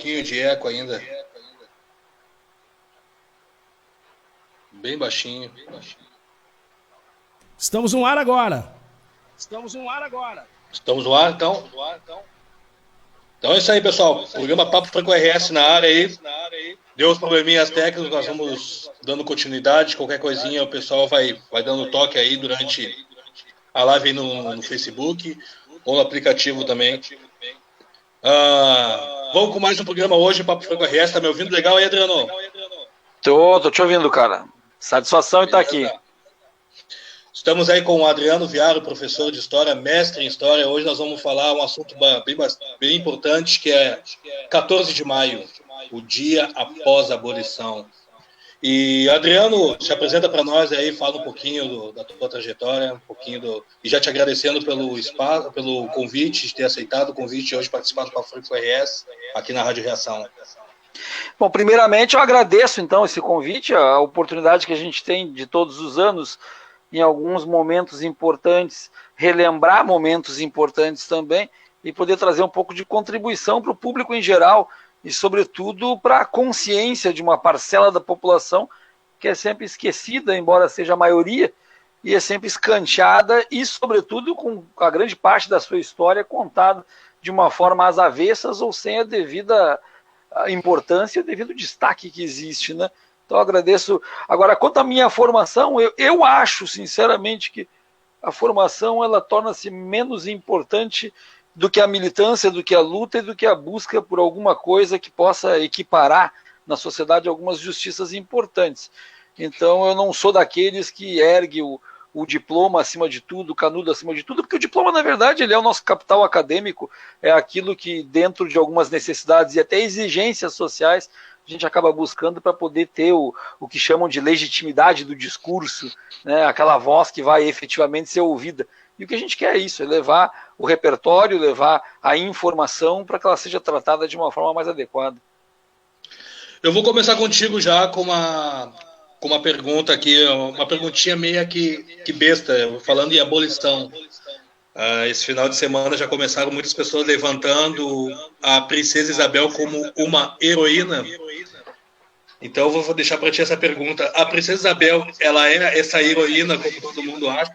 pouquinho de eco ainda. Bem baixinho. Estamos no ar agora. Estamos no ar, então? Então é isso aí, pessoal. Programa Papo Franco RS na área aí. Deu os probleminhas técnicos, nós vamos dando continuidade. Qualquer coisinha o pessoal vai dando toque aí durante a live aí no Facebook ou no aplicativo também. Vamos com mais um programa hoje, Papo Franco RS. Tá me ouvindo legal aí, Adriano? Tô te ouvindo, cara. Satisfação em estar aqui. Estamos aí com o Adriano Viaro, professor de História, mestre em História. Hoje nós vamos falar um assunto bem importante, que é 14 de maio, o dia após a abolição. E, Adriano, se apresenta para nós aí, fala um pouquinho da tua trajetória, e já te agradecendo pelo espaço, pelo convite, de ter aceitado o convite de hoje participar do Papo Franco RS, aqui na Rádio Reação. Bom, primeiramente eu agradeço, então, esse convite, a oportunidade que a gente tem de todos os anos, em alguns momentos importantes, relembrar momentos importantes também e poder trazer um pouco de contribuição para o público em geral e, sobretudo, para a consciência de uma parcela da população que é sempre esquecida, embora seja a maioria, e é sempre escanteada e, sobretudo, com a grande parte da sua história contada de uma forma às avessas ou sem a devida importância e o devido destaque que existe, né? Então eu agradeço. Agora, quanto à minha formação, eu acho, sinceramente, que a formação ela torna-se menos importante do que a militância, do que a luta e do que a busca por alguma coisa que possa equiparar na sociedade algumas justiças importantes. Então eu não sou daqueles que ergue o diploma acima de tudo, o canudo acima de tudo, porque o diploma, na verdade, ele é o nosso capital acadêmico, é aquilo que, dentro de algumas necessidades e até exigências sociais, a gente acaba buscando para poder ter o que chamam de legitimidade do discurso, né? Aquela voz que vai efetivamente ser ouvida. E o que a gente quer é isso, é levar o repertório, levar a informação para que ela seja tratada de uma forma mais adequada. Eu vou começar contigo já com uma pergunta aqui, uma perguntinha meio que besta, falando em abolição. Esse final de semana já começaram muitas pessoas levantando a Princesa Isabel como uma heroína. Então eu vou deixar para ti essa pergunta. A Princesa Isabel, ela é essa heroína como todo mundo acha?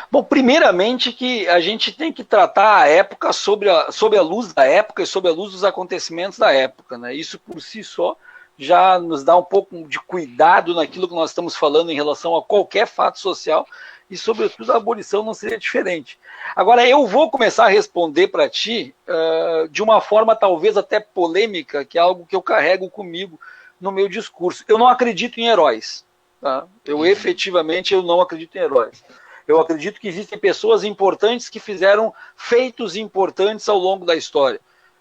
Bom, primeiramente que a gente tem que tratar a época sob a luz da época e sob a luz dos acontecimentos da época, né? Isso por si só já nos dá um pouco de cuidado naquilo que nós estamos falando em relação a qualquer fato social e, sobretudo, a abolição não seria diferente. Agora, eu vou começar a responder para ti de uma forma talvez até polêmica, que é algo que eu carrego comigo no meu discurso. Eu não acredito em heróis. Tá? Efetivamente, eu não acredito em heróis. Eu acredito que existem pessoas importantes que fizeram feitos importantes ao longo da história.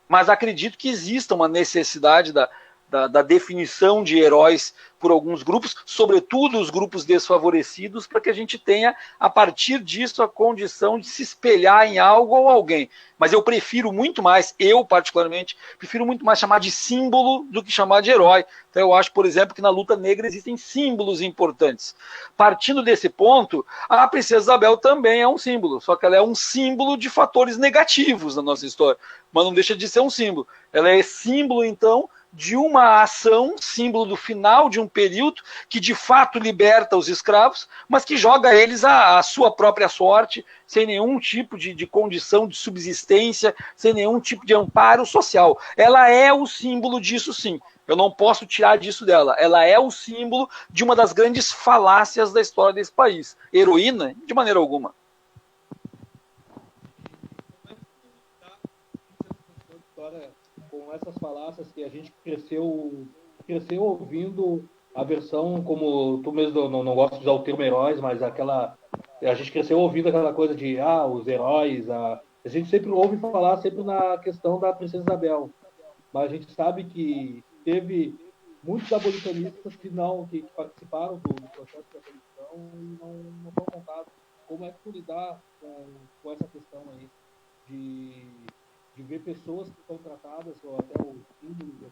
Mas acredito que exista uma necessidade da definição de heróis por alguns grupos, sobretudo os grupos desfavorecidos, para que a gente tenha, a partir disso, a condição de se espelhar em algo ou alguém. Mas eu prefiro muito mais, eu particularmente, prefiro muito mais chamar de símbolo do que chamar de herói. Então eu acho, por exemplo, que na luta negra existem símbolos importantes. Partindo desse ponto, a Princesa Isabel também é um símbolo, só que ela é um símbolo de fatores negativos na nossa história, mas não deixa de ser um símbolo. Ela é símbolo, então, de uma ação, símbolo do final de um período, que de fato liberta os escravos, mas que joga eles à sua própria sorte, sem nenhum tipo de condição de subsistência, sem nenhum tipo de amparo social. Ela é o símbolo disso, sim. Eu não posso tirar disso dela. Ela é o símbolo de uma das grandes falácias da história desse país. Heroína, de maneira alguma. Com essas falácias que a gente cresceu ouvindo a versão, como tu mesmo não gosta de usar o termo heróis, mas a gente cresceu ouvindo aquela coisa de os heróis, a gente sempre ouve falar sempre na questão da Princesa Isabel, mas a gente sabe que teve muitos abolicionistas que participaram do processo de abolição e não foram contados. Como é que tu lidar com essa questão aí de ver pessoas que estão tratadas, ou até o símbolo,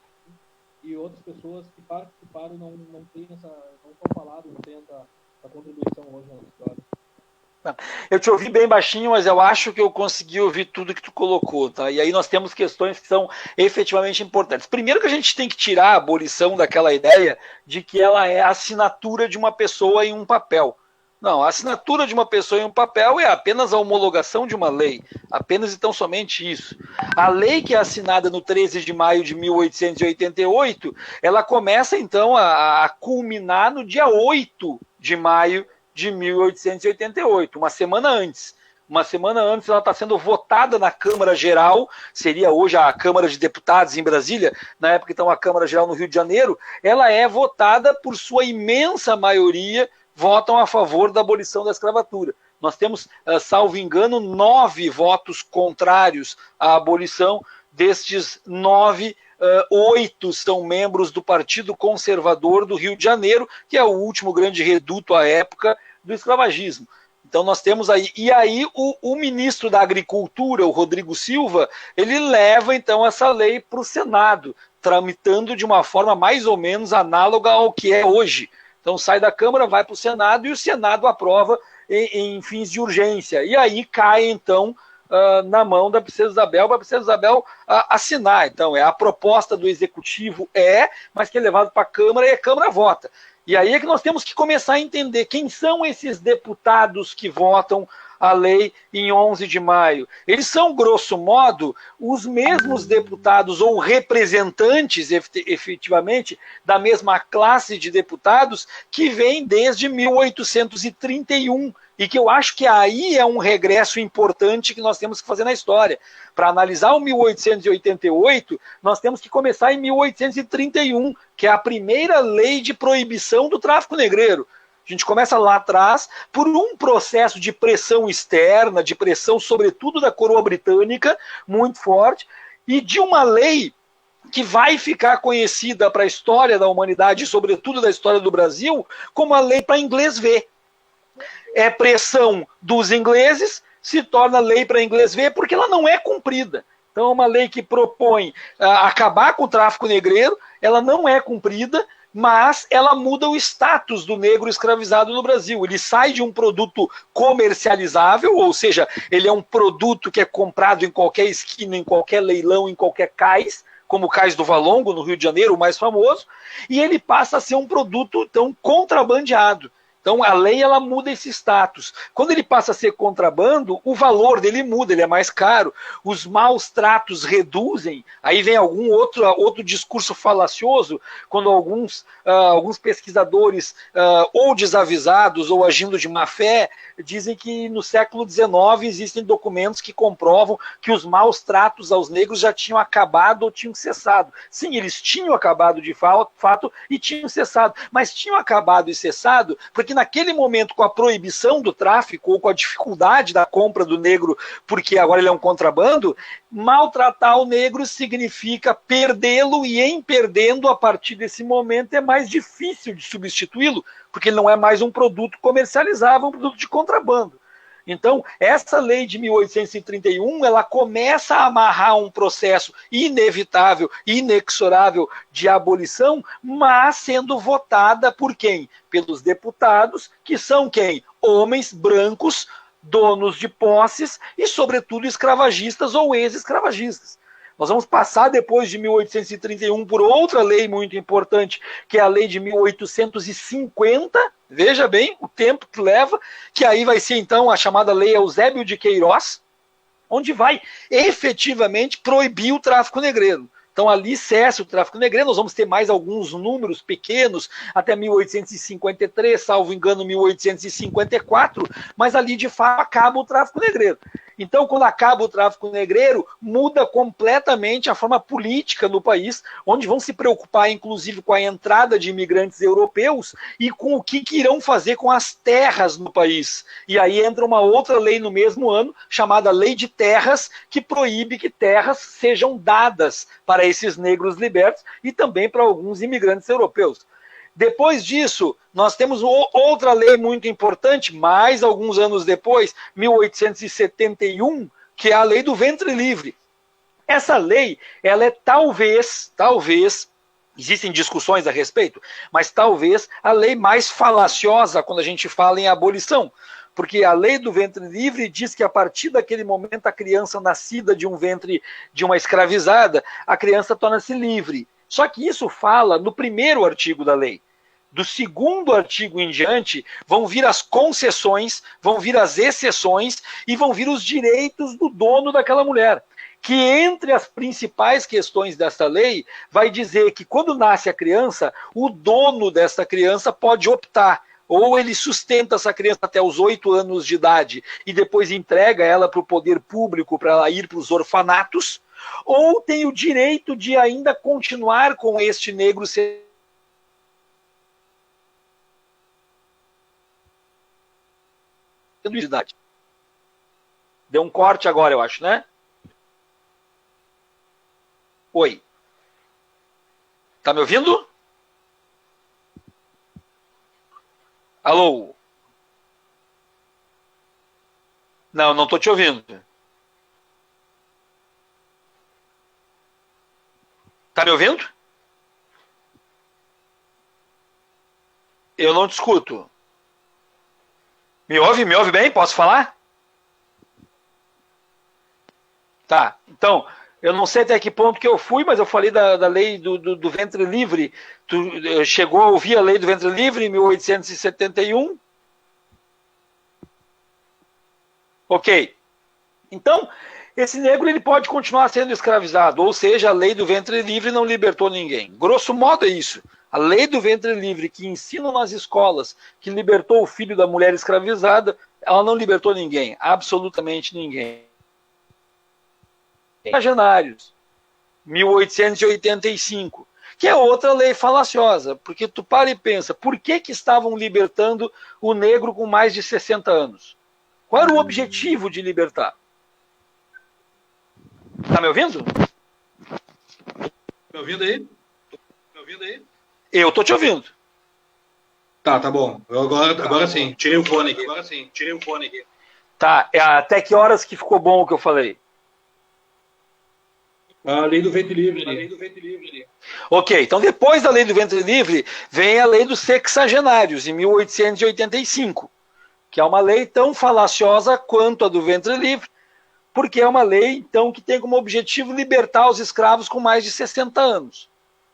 e outras pessoas que participaram não têm não são faladas, não têm essa contribuição hoje na história? Eu te ouvi bem baixinho, mas eu acho que eu consegui ouvir tudo que tu colocou, tá? E aí nós temos questões que são efetivamente importantes. Primeiro que a gente tem que tirar a abolição daquela ideia de que ela é a assinatura de uma pessoa em um papel. Não, a assinatura de uma pessoa em um papel é apenas a homologação de uma lei, apenas e tão somente isso. A lei que é assinada no 13 de maio de 1888, ela começa então a culminar no dia 8 de maio de 1888, uma semana antes. Uma semana antes ela está sendo votada na Câmara Geral, seria hoje a Câmara de Deputados em Brasília, na época então a Câmara Geral no Rio de Janeiro, ela é votada por sua imensa maioria, votam a favor da abolição da escravatura. Nós temos, salvo engano, 9 votos contrários à abolição, destes 9, 8 são membros do Partido Conservador do Rio de Janeiro, que é o último grande reduto à época do escravagismo. Então nós temos aí, e aí o ministro da Agricultura, o Rodrigo Silva, ele leva então essa lei para o Senado, tramitando de uma forma mais ou menos análoga ao que é hoje. Então sai da Câmara, vai para o Senado e o Senado aprova em fins de urgência. E aí cai então na mão da Princesa Isabel, para a Princesa Isabel assinar. Então, a proposta do Executivo mas que é levado para a Câmara e a Câmara vota. E aí é que nós temos que começar a entender quem são esses deputados que votam a lei em 11 de maio. Eles são, grosso modo, os mesmos deputados ou representantes, efetivamente, da mesma classe de deputados que vem desde 1831. E que eu acho que aí é um regresso importante que nós temos que fazer na história. Para analisar o 1888, nós temos que começar em 1831, que é a primeira lei de proibição do tráfico negreiro. A gente começa lá atrás por um processo de pressão externa, de pressão sobretudo da coroa britânica, muito forte, e de uma lei que vai ficar conhecida para a história da humanidade, sobretudo da história do Brasil, como a lei para inglês ver. É pressão dos ingleses, se torna lei para inglês ver, porque ela não é cumprida. Então é uma lei que propõe acabar com o tráfico negreiro, ela não é cumprida, mas ela muda o status do negro escravizado no Brasil. Ele sai de um produto comercializável, ou seja, ele é um produto que é comprado em qualquer esquina, em qualquer leilão, em qualquer cais, como o Cais do Valongo, no Rio de Janeiro, o mais famoso, e ele passa a ser um produto então contrabandeado. Então a lei ela muda esse status. Quando ele passa a ser contrabando, o valor dele muda, ele é mais caro. Os maus tratos reduzem. Aí vem algum outro discurso falacioso, quando alguns pesquisadores, ou desavisados, ou agindo de má fé, dizem que no século XIX existem documentos que comprovam que os maus tratos aos negros já tinham acabado ou tinham cessado. Sim, eles tinham acabado de fato e tinham cessado. Mas tinham acabado e cessado porque naquele momento, com a proibição do tráfico ou com a dificuldade da compra do negro, porque agora ele é um contrabando, maltratar o negro significa perdê-lo, e em perdendo, a partir desse momento, é mais difícil de substituí-lo, porque ele não é mais um produto comercializável, um produto de contrabando. Então, essa lei de 1831, ela começa a amarrar um processo inevitável, inexorável de abolição, mas sendo votada por quem? Pelos deputados, que são quem? Homens brancos, donos de posses e, sobretudo, escravagistas ou ex-escravagistas. Nós vamos passar depois de 1831 por outra lei muito importante, que é a lei de 1850, veja bem o tempo que leva, que aí vai ser então a chamada Lei Eusébio de Queiroz, onde vai efetivamente proibir o tráfico negreiro. Então ali cessa o tráfico negreiro, nós vamos ter mais alguns números pequenos, até 1853, salvo engano 1854, mas ali de fato acaba o tráfico negreiro. Então, quando acaba o tráfico negreiro, muda completamente a forma política no país, onde vão se preocupar, inclusive, com a entrada de imigrantes europeus e com o que irão fazer com as terras no país. E aí entra uma outra lei no mesmo ano, chamada Lei de Terras, que proíbe que terras sejam dadas para esses negros libertos e também para alguns imigrantes europeus. Depois disso, nós temos outra lei muito importante, mais alguns anos depois, 1871, que é a Lei do Ventre Livre. Essa lei, ela é talvez, existem discussões a respeito, mas talvez a lei mais falaciosa quando a gente fala em abolição. porque a lei do ventre livre diz que a partir daquele momento a criança nascida de um ventre de uma escravizada, a criança torna-se livre. Só que isso fala no primeiro artigo da lei. Do segundo artigo em diante, vão vir as concessões, vão vir as exceções e vão vir os direitos do dono daquela mulher. Que entre as principais questões desta lei, vai dizer que quando nasce a criança, o dono desta criança pode optar. Ou ele sustenta essa criança até os 8 anos de idade e depois entrega ela para o poder público para ela ir para os orfanatos, ou tem o direito de ainda continuar com este negro ser de idade. Deu um corte agora, eu acho, né? Oi. Tá me ouvindo? Alô? Não, não tô te ouvindo. Tá me ouvindo? Eu não te escuto. Me ouve bem? Posso falar? Tá, então, eu não sei até que ponto que eu fui, mas eu falei da lei do ventre livre. Tu chegou a ouvir a lei do ventre livre em 1871? Ok. Então, esse negro ele pode continuar sendo escravizado, ou seja, a lei do ventre livre não libertou ninguém. Grosso modo é isso. A lei do ventre livre que ensina nas escolas que libertou o filho da mulher escravizada, ela não libertou ninguém, absolutamente ninguém. Sexagenários, 1885, que é outra lei falaciosa, porque tu para e pensa, por que estavam libertando o negro com mais de 60 anos? Qual era o objetivo de libertar? Tá me ouvindo? Me ouvindo aí? Me ouvindo aí? Eu tô te ouvindo. Tá bom. Agora sim, tirei o fone aqui. Tá, até que horas que ficou bom o que eu falei? A lei do ventre livre. Ok, então depois da lei do ventre livre, vem a lei dos sexagenários, em 1885, que é uma lei tão falaciosa quanto a do ventre livre, porque é uma lei, então, que tem como objetivo libertar os escravos com mais de 60 anos.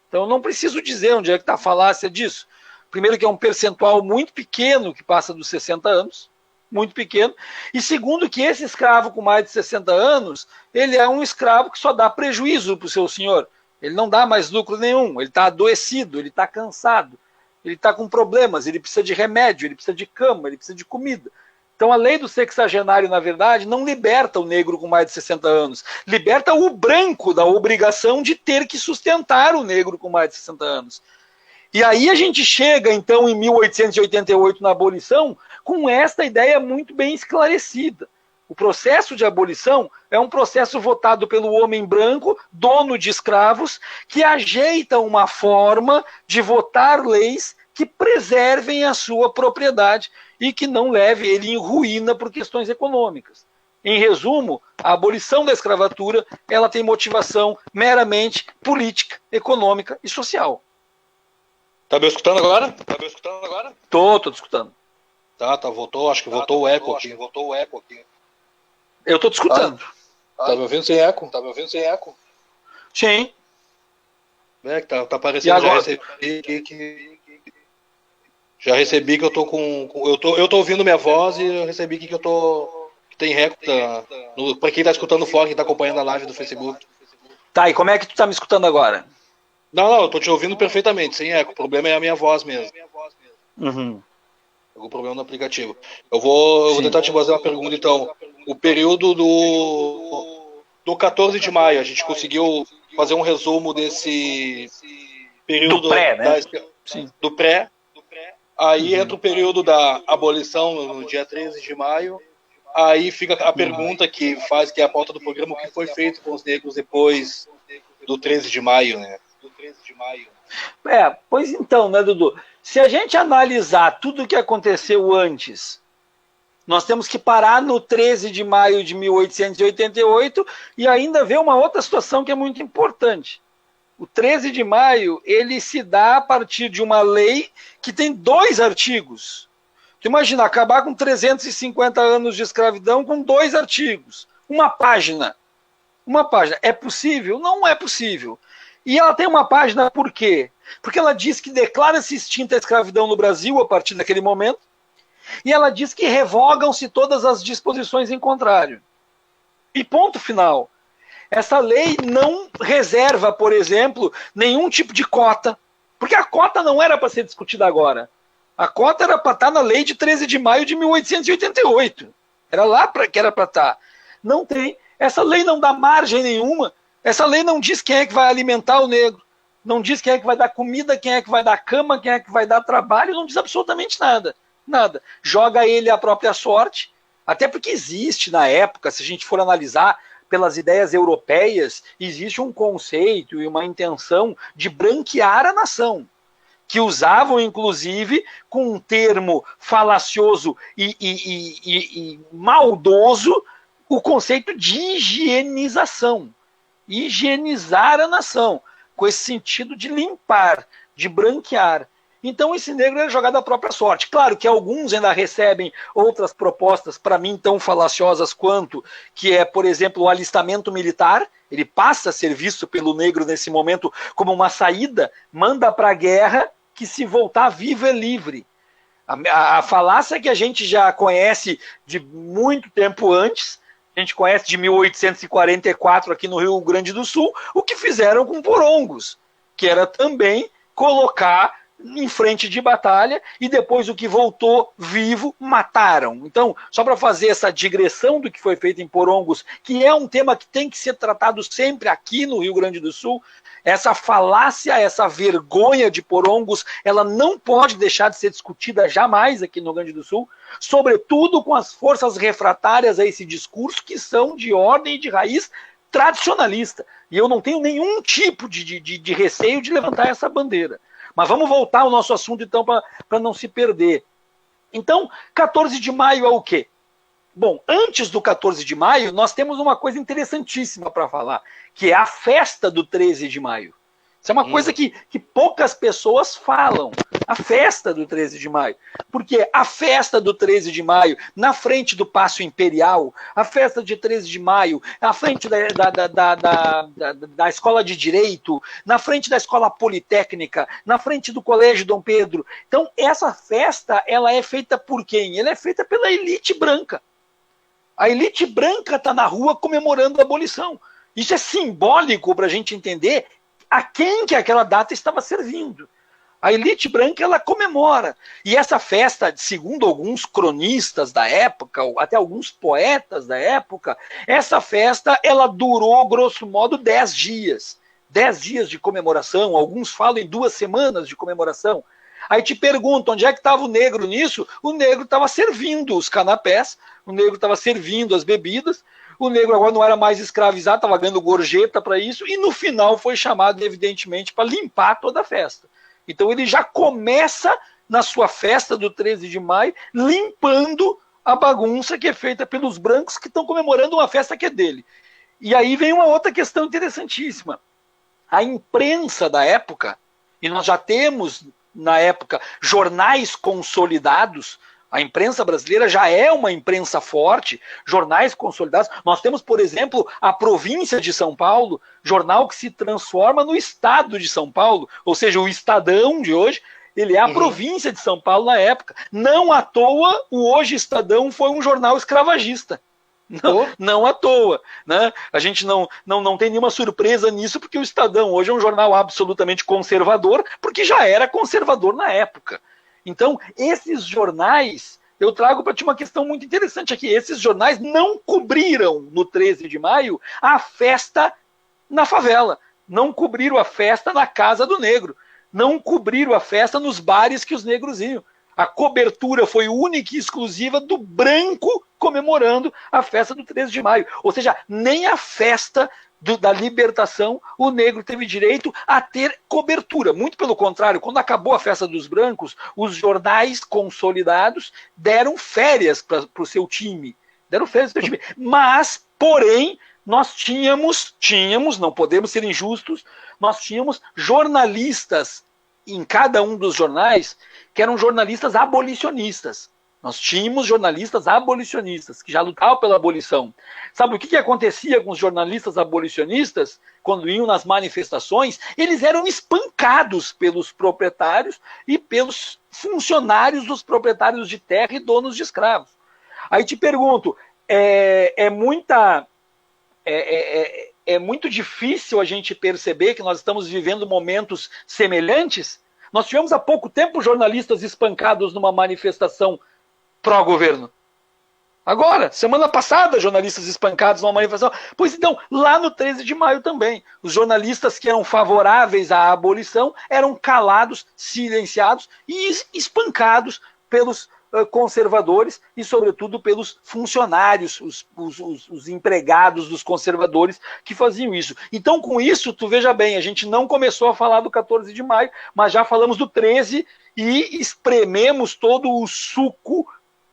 Então, eu não preciso dizer onde é que está a falácia disso. Primeiro que é um percentual muito pequeno que passa dos 60 anos, muito pequeno. E segundo que esse escravo com mais de 60 anos, ele é um escravo que só dá prejuízo para o seu senhor. Ele não dá mais lucro nenhum, ele está adoecido, ele está cansado, ele está com problemas, ele precisa de remédio, ele precisa de cama, ele precisa de comida. Então a lei do sexagenário, na verdade, não liberta o negro com mais de 60 anos, liberta o branco da obrigação de ter que sustentar o negro com mais de 60 anos. E aí a gente chega, então, em 1888, na abolição, com esta ideia muito bem esclarecida. O processo de abolição é um processo votado pelo homem branco, dono de escravos, que ajeita uma forma de votar leis que preservem a sua propriedade e que não leve ele em ruína por questões econômicas. Em resumo, a abolição da escravatura ela tem motivação meramente política, econômica e social. Tá me escutando agora? Tô te escutando. Tá, voltou, acho que voltou o eco aqui. Eu tô te escutando. Tá me ouvindo sem eco? Sim. É, que tá aparecendo, já recebi que eu tô com... Eu tô ouvindo minha voz e eu recebi que eu tô... que tem eco, pra quem tá escutando fora, quem tá acompanhando a live do Facebook. Tá, e como é que tu tá me escutando agora? Não, eu tô te ouvindo perfeitamente, sem eco. O problema é a minha voz mesmo. Uhum. Algum problema no aplicativo. Eu vou tentar te fazer uma pergunta, então. O período do 14 de maio, a gente conseguiu fazer um resumo desse período do pré, né? Do pré. Aí entra o período da abolição no dia 13 de maio. Aí fica a pergunta que é a pauta do programa, o que foi feito com os negros depois do 13 de maio, né? Pois então, né, Dudu? Se a gente analisar tudo o que aconteceu antes, nós temos que parar no 13 de maio de 1888 e ainda ver uma outra situação que é muito importante. O 13 de maio, ele se dá a partir de uma lei que tem 2 artigos. Tu imagina, acabar com 350 anos de escravidão com 2 artigos, uma página. Uma página. É possível? Não é possível. E ela tem uma página por quê? Porque ela diz que declara-se extinta a escravidão no Brasil a partir daquele momento, e ela diz que revogam-se todas as disposições em contrário. E ponto final. Essa lei não reserva, por exemplo, nenhum tipo de cota, porque a cota não era para ser discutida agora. A cota era para estar na lei de 13 de maio de 1888. Era lá que era para estar. Não tem. Essa lei não dá margem nenhuma. Essa lei não diz quem é que vai alimentar o negro. Não diz quem é que vai dar comida, quem é que vai dar cama, quem é que vai dar trabalho. Não diz absolutamente nada. Nada. Joga ele à própria sorte. Até porque existe, na época, se a gente for analisar pelas ideias europeias, existe um conceito e uma intenção de branquear a nação, que usavam, inclusive, com um termo falacioso e maldoso, o conceito de higienização. Higienizar a nação, com esse sentido de limpar, de branquear. Então esse negro é jogado à própria sorte. Claro que alguns ainda recebem outras propostas, para mim tão falaciosas quanto, que é, por exemplo, o alistamento militar. Ele passa a ser visto pelo negro nesse momento como uma saída, manda para a guerra, que se voltar vivo é livre. A falácia que a gente já conhece de muito tempo antes, a gente conhece de 1844 aqui no Rio Grande do Sul, o que fizeram com Porongos, que era também colocar em frente de batalha, e depois o que voltou vivo, mataram. Então, só para fazer essa digressão do que foi feito em Porongos, que é um tema que tem que ser tratado sempre aqui no Rio Grande do Sul, essa falácia, essa vergonha de Porongos, ela não pode deixar de ser discutida jamais aqui no Rio Grande do Sul, sobretudo com as forças refratárias a esse discurso, que são de ordem e de raiz tradicionalista. E eu não tenho nenhum tipo de receio de levantar essa bandeira. Mas vamos voltar ao nosso assunto, então, para não se perder. Então, 14 de maio é o quê? Bom, antes do 14 de maio, nós temos uma coisa interessantíssima para falar, que é a festa do 13 de maio. Isso é uma coisa que poucas pessoas falam, a festa do 13 de maio. Porque a festa do 13 de maio, na frente do Paço Imperial, a festa de 13 de maio, na frente da Escola de Direito, na frente da Escola Politécnica, na frente do Colégio Dom Pedro. Então, essa festa, ela é feita por quem? Ela é feita pela elite branca. A elite branca está na rua comemorando a abolição. Isso é simbólico para a gente entender a quem que aquela data estava servindo. A elite branca, ela comemora. E essa festa, segundo alguns cronistas da época, ou até alguns poetas da época, essa festa, ela durou, grosso modo, 10 dias. 10 dias de comemoração, alguns falam em 2 semanas de comemoração. Aí te perguntam, onde é que estava o negro nisso? O negro estava servindo os canapés, o negro estava servindo as bebidas, o negro agora não era mais escravizado, estava ganhando gorjeta para isso, e no final foi chamado, evidentemente, para limpar toda a festa. Então ele já começa na sua festa do 13 de maio, limpando a bagunça que é feita pelos brancos que estão comemorando uma festa que é dele. E aí vem uma outra questão interessantíssima. A imprensa da época, e nós já temos, na época, jornais consolidados. A imprensa brasileira já é uma imprensa forte, jornais consolidados. Nós temos, por exemplo, a Província de São Paulo, jornal que se transforma no Estado de São Paulo, ou seja, o Estadão de hoje, ele é a Província de São Paulo na época. Não à toa, o Hoje Estadão foi um jornal escravagista. Não à toa, né? A gente não tem nenhuma surpresa nisso, porque o Estadão hoje é um jornal absolutamente conservador, porque já era conservador na época. Então, esses jornais, eu trago para ti uma questão muito interessante aqui, esses jornais não cobriram no 13 de maio a festa na favela, não cobriram a festa na casa do negro, não cobriram a festa nos bares que os negros iam. A cobertura foi única e exclusiva do branco comemorando a festa do 13 de maio. Ou seja, nem a festa da libertação o negro teve direito a ter cobertura. Muito pelo contrário, quando acabou a festa dos brancos, os jornais consolidados deram férias para o seu time. Deram férias para o seu time. Mas, porém, nós tínhamos, não podemos ser injustos, nós tínhamos jornalistas em cada um dos jornais que eram jornalistas abolicionistas. Nós tínhamos jornalistas abolicionistas, que já lutavam pela abolição. Sabe o que acontecia com os jornalistas abolicionistas? Quando iam nas manifestações, eles eram espancados pelos proprietários e pelos funcionários dos proprietários de terra e donos de escravos. Aí te pergunto, é muito difícil a gente perceber que nós estamos vivendo momentos semelhantes? Nós tivemos há pouco tempo jornalistas espancados numa manifestação pró-governo. Agora, semana passada, jornalistas espancados numa manifestação. Pois então, lá no 13 de maio também, os jornalistas que eram favoráveis à abolição eram calados, silenciados e espancados pelos conservadores e, sobretudo, pelos funcionários, os empregados dos conservadores que faziam isso. Então, com isso, tu veja bem, a gente não começou a falar do 14 de maio, mas já falamos do 13 e esprememos todo o suco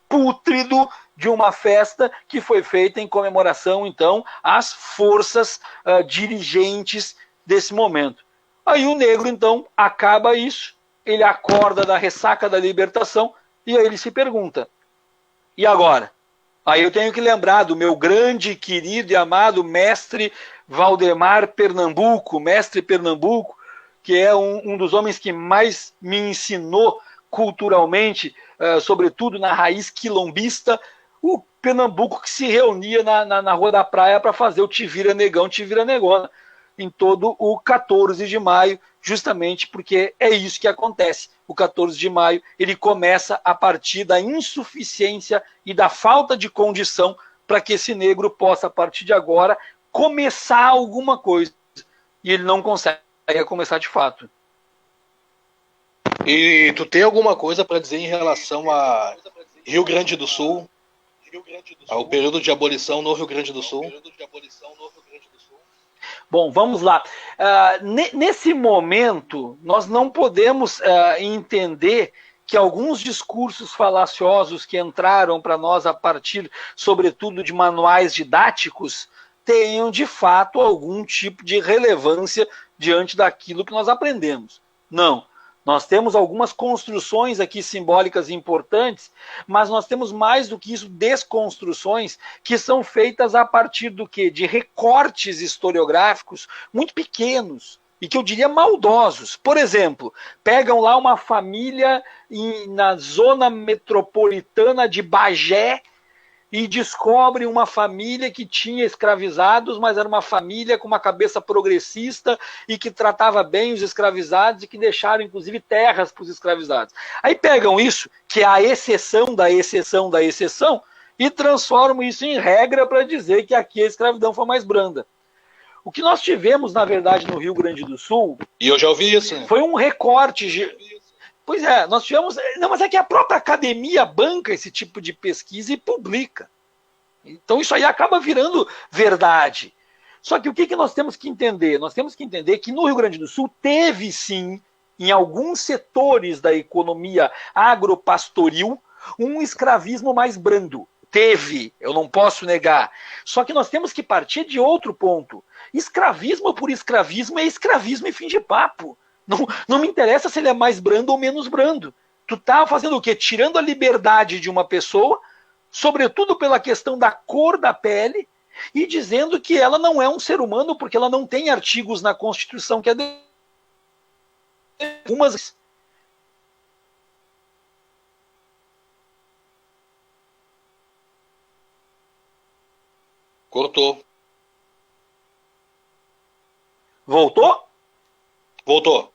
pútrido de uma festa que foi feita em comemoração, então, às forças dirigentes desse momento. Aí o negro, então, acaba isso, ele acorda da ressaca da libertação, e aí ele se pergunta, e agora? Aí eu tenho que lembrar do meu grande, querido e amado mestre Valdemar Pernambuco, mestre Pernambuco, que é um dos homens que mais me ensinou culturalmente, sobretudo na raiz quilombista, o Pernambuco que se reunia na Rua da Praia para fazer o Te Vira Negão, Te Vira Negona, em todo o 14 de maio, justamente porque é isso que acontece. O 14 de maio, ele começa a partir da insuficiência e da falta de condição para que esse negro possa, a partir de agora, começar alguma coisa. E ele não consegue começar de fato. E tu tem alguma coisa para dizer em relação a Rio Grande do Sul? Ao período de abolição no Rio Grande do Sul? Bom, vamos lá. Nesse momento, nós não podemos entender que alguns discursos falaciosos que entraram para nós a partir, sobretudo, de manuais didáticos, tenham, de fato, algum tipo de relevância diante daquilo que nós aprendemos. Não. Nós temos algumas construções aqui simbólicas importantes, mas nós temos mais do que isso, desconstruções que são feitas a partir do quê? De recortes historiográficos muito pequenos e que eu diria maldosos. Por exemplo, pegam lá uma família na zona metropolitana de Bagé e descobrem uma família que tinha escravizados, mas era uma família com uma cabeça progressista e que tratava bem os escravizados e que deixaram, inclusive, terras para os escravizados. Aí pegam isso, que é a exceção da exceção da exceção, e transformam isso em regra para dizer que aqui a escravidão foi mais branda. O que nós tivemos, na verdade, no Rio Grande do Sul... E eu já ouvi isso, né? Foi um recorte... Pois é, nós tivemos... Não, mas é que a própria academia banca esse tipo de pesquisa e publica. Então isso aí acaba virando verdade. Só que o que nós temos que entender? Nós temos que entender que no Rio Grande do Sul teve sim, em alguns setores da economia agropastoril, um escravismo mais brando. Teve, eu não posso negar. Só que nós temos que partir de outro ponto. Escravismo por escravismo é escravismo e fim de papo. Não me interessa se ele é mais brando ou menos brando. Tu tá fazendo o quê? Tirando a liberdade de uma pessoa, sobretudo pela questão da cor da pele, e dizendo que ela não é um ser humano porque ela não tem artigos na Constituição que é de... Umas... Cortou. Voltou? Voltou.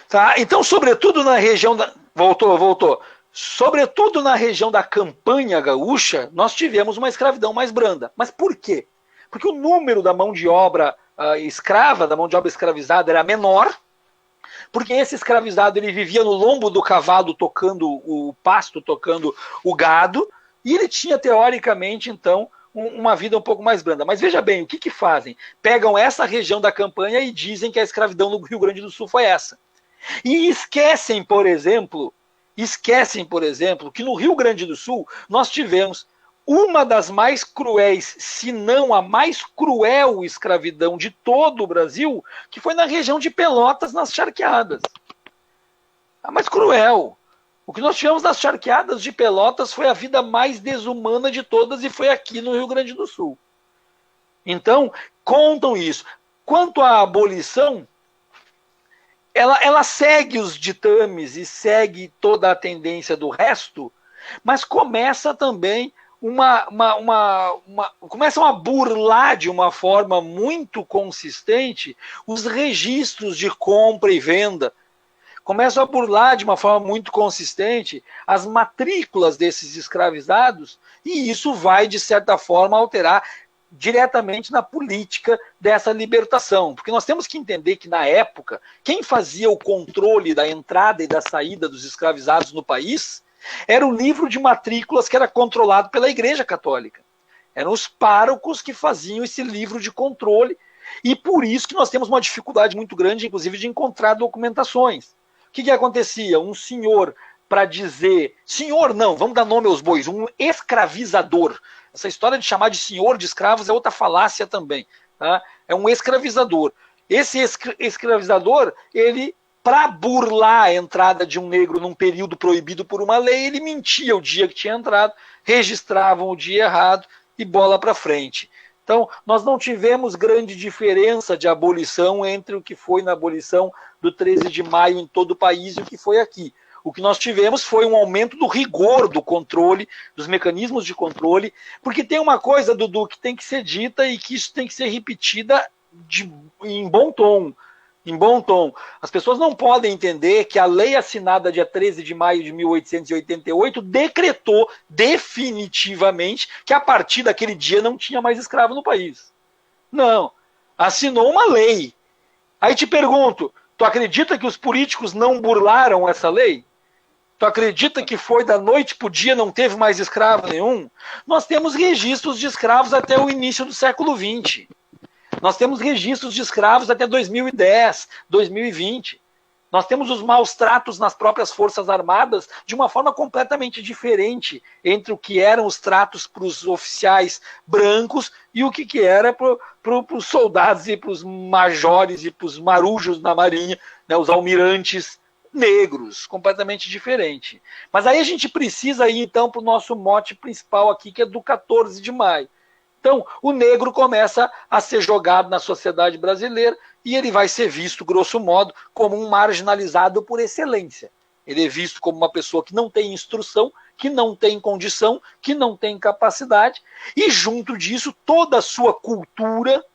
Tá? Então, sobretudo na região da... Voltou. Sobretudo na região da campanha gaúcha, nós tivemos uma escravidão mais branda. Mas por quê? Porque o número da mão de obra escrava, da mão de obra escravizada, era menor, porque esse escravizado ele vivia no lombo do cavalo tocando o pasto, tocando o gado, e ele tinha, teoricamente, então, uma vida um pouco mais branda. Mas veja bem, o que fazem? Pegam essa região da campanha e dizem que a escravidão no Rio Grande do Sul foi essa. E esquecem, por exemplo, que no Rio Grande do Sul nós tivemos uma das mais cruéis, se não a mais cruel escravidão de todo o Brasil, que foi na região de Pelotas, nas Charqueadas. a mais cruel. O que nós tivemos nas charqueadas de Pelotas foi a vida mais desumana de todas e foi aqui no Rio Grande do Sul. Então, contam isso. Quanto à abolição, ela segue os ditames e segue toda a tendência do resto, mas começa também começam a burlar de uma forma muito consistente os registros de compra e venda. Começam a burlar de uma forma muito consistente as matrículas desses escravizados, e isso vai, de certa forma, alterar diretamente na política dessa libertação. Porque nós temos que entender que, na época, quem fazia o controle da entrada e da saída dos escravizados no país era o livro de matrículas que era controlado pela Igreja Católica. Eram os párocos que faziam esse livro de controle, e por isso que nós temos uma dificuldade muito grande, inclusive, de encontrar documentações. O que acontecia? Um senhor, para dizer... Senhor não, vamos dar nome aos bois. Um escravizador. Essa história de chamar de senhor de escravos é outra falácia também. Tá? É um escravizador. Esse escravizador, ele, para burlar a entrada de um negro num período proibido por uma lei, ele mentia o dia que tinha entrado, registravam o dia errado e bola para frente. Então, nós não tivemos grande diferença de abolição entre o que foi na abolição do 13 de maio em todo o país e o que foi aqui. O que nós tivemos foi um aumento do rigor do controle, dos mecanismos de controle, porque tem uma coisa, Dudu, que tem que ser dita e que isso tem que ser repetida em bom tom. Em bom tom. As pessoas não podem entender que a lei assinada dia 13 de maio de 1888 decretou definitivamente que a partir daquele dia não tinha mais escravo no país. Não. Assinou uma lei. Aí te pergunto, tu acredita que os políticos não burlaram essa lei? Tu acredita que foi da noite para o dia, não teve mais escravo nenhum? Nós temos registros de escravos até o início do século XX. Nós temos registros de escravos até 2010, 2020. Nós temos os maus tratos nas próprias Forças Armadas de uma forma completamente diferente entre o que eram os tratos para os oficiais brancos e o que era para os soldados e para os majores e para os marujos da Marinha, né, os almirantes negros, completamente diferente. Mas aí a gente precisa ir então para o nosso mote principal aqui, que é do 14 de maio. Então, o negro começa a ser jogado na sociedade brasileira e ele vai ser visto, grosso modo, como um marginalizado por excelência. Ele é visto como uma pessoa que não tem instrução, que não tem condição, que não tem capacidade, e junto disso, toda a sua cultura,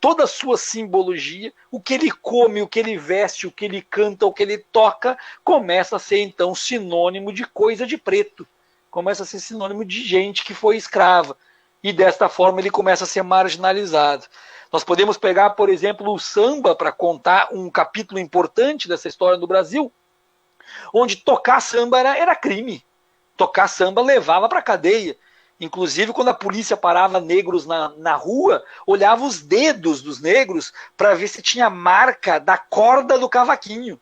toda a sua simbologia, o que ele come, o que ele veste, o que ele canta, o que ele toca, começa a ser, então, sinônimo de coisa de preto. Começa a ser sinônimo de gente que foi escrava. E desta forma ele começa a ser marginalizado. Nós podemos pegar, por exemplo, o samba para contar um capítulo importante dessa história do Brasil, onde tocar samba era crime. Tocar samba levava para a cadeia. Inclusive, quando a polícia parava negros na rua, olhava os dedos dos negros para ver se tinha marca da corda do cavaquinho.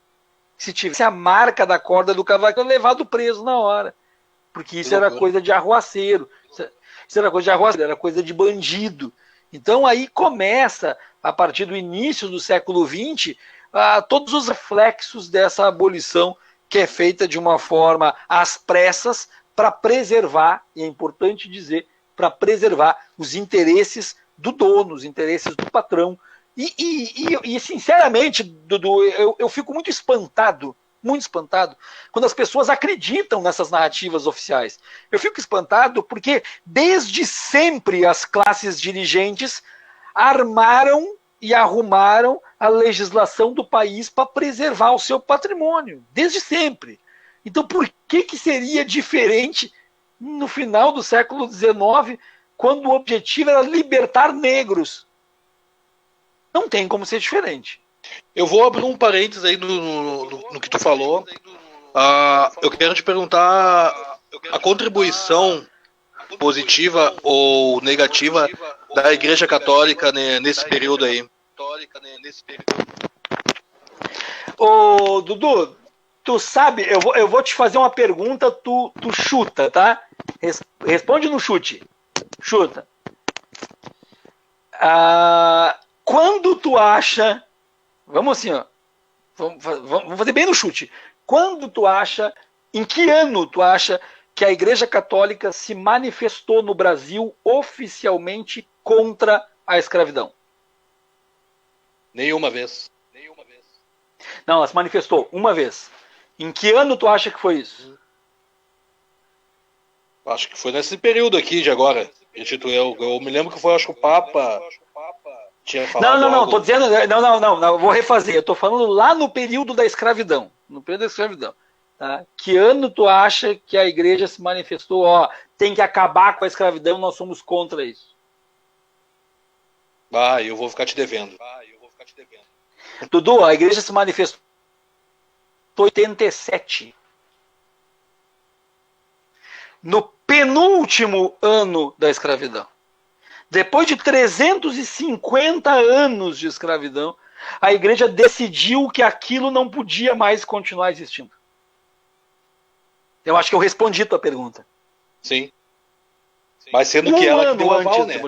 Se tivesse a marca da corda do cavaquinho, levado preso na hora. Porque isso era coisa de arruaceiro. Isso era coisa de arruaceiro, era coisa de bandido. Então aí começa, a partir do início do século XX, todos os reflexos dessa abolição que é feita de uma forma às pressas para preservar, e é importante dizer, para preservar os interesses do dono, os interesses do patrão. E sinceramente, Dudu, eu fico muito espantado, quando as pessoas acreditam nessas narrativas oficiais. Eu fico espantado porque, desde sempre, as classes dirigentes armaram e arrumaram a legislação do país para preservar o seu patrimônio. Desde sempre. Então, por que seria diferente no final do século XIX, quando o objetivo era libertar negros? Não tem como ser diferente. Eu vou abrir um parênteses aí no que tu falou. Eu quero te perguntar a contribuição positiva ou negativa da Igreja Católica nesse período aí. Ô, Dudu, tu sabe, eu vou te fazer uma pergunta, tu chuta, tá? Responde no chute. Chuta. Quando tu acha... Vamos assim, ó. Vamos fazer bem no chute. Quando tu acha, em que ano tu acha que a Igreja Católica se manifestou no Brasil oficialmente contra a escravidão? Nenhuma vez. Não, ela se manifestou uma vez. Em que ano tu acha que foi isso? Acho que foi nesse período aqui de agora. Eu me lembro que foi, acho que o Papa tinha falado Não, tô dizendo, não, vou refazer. Eu tô falando lá no período da escravidão. No período da escravidão. Tá? Que ano tu acha que a igreja se manifestou, tem que acabar com a escravidão, nós somos contra isso? Eu vou ficar te devendo. Dudu, a igreja se manifestou em 87. No penúltimo ano da escravidão. Depois de 350 anos de escravidão, a igreja decidiu que aquilo não podia mais continuar existindo. Eu acho que eu respondi a tua pergunta. Sim. Mas sendo que ela que deu o aval, né?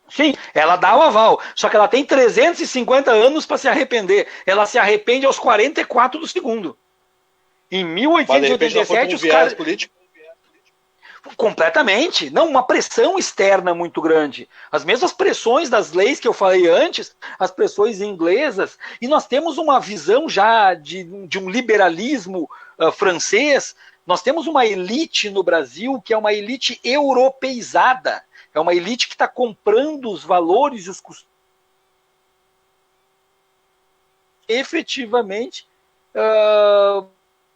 Sim, ela dá o aval. Só que ela tem 350 anos para se arrepender. Ela se arrepende aos 44 do segundo. Em 1887, os caras... Completamente. Não, uma pressão externa muito grande. As mesmas pressões das leis que eu falei antes, as pressões inglesas, e nós temos uma visão já de um liberalismo francês. Nós temos uma elite no Brasil que é uma elite europeizada. É uma elite que está comprando os valores e os costumes efetivamente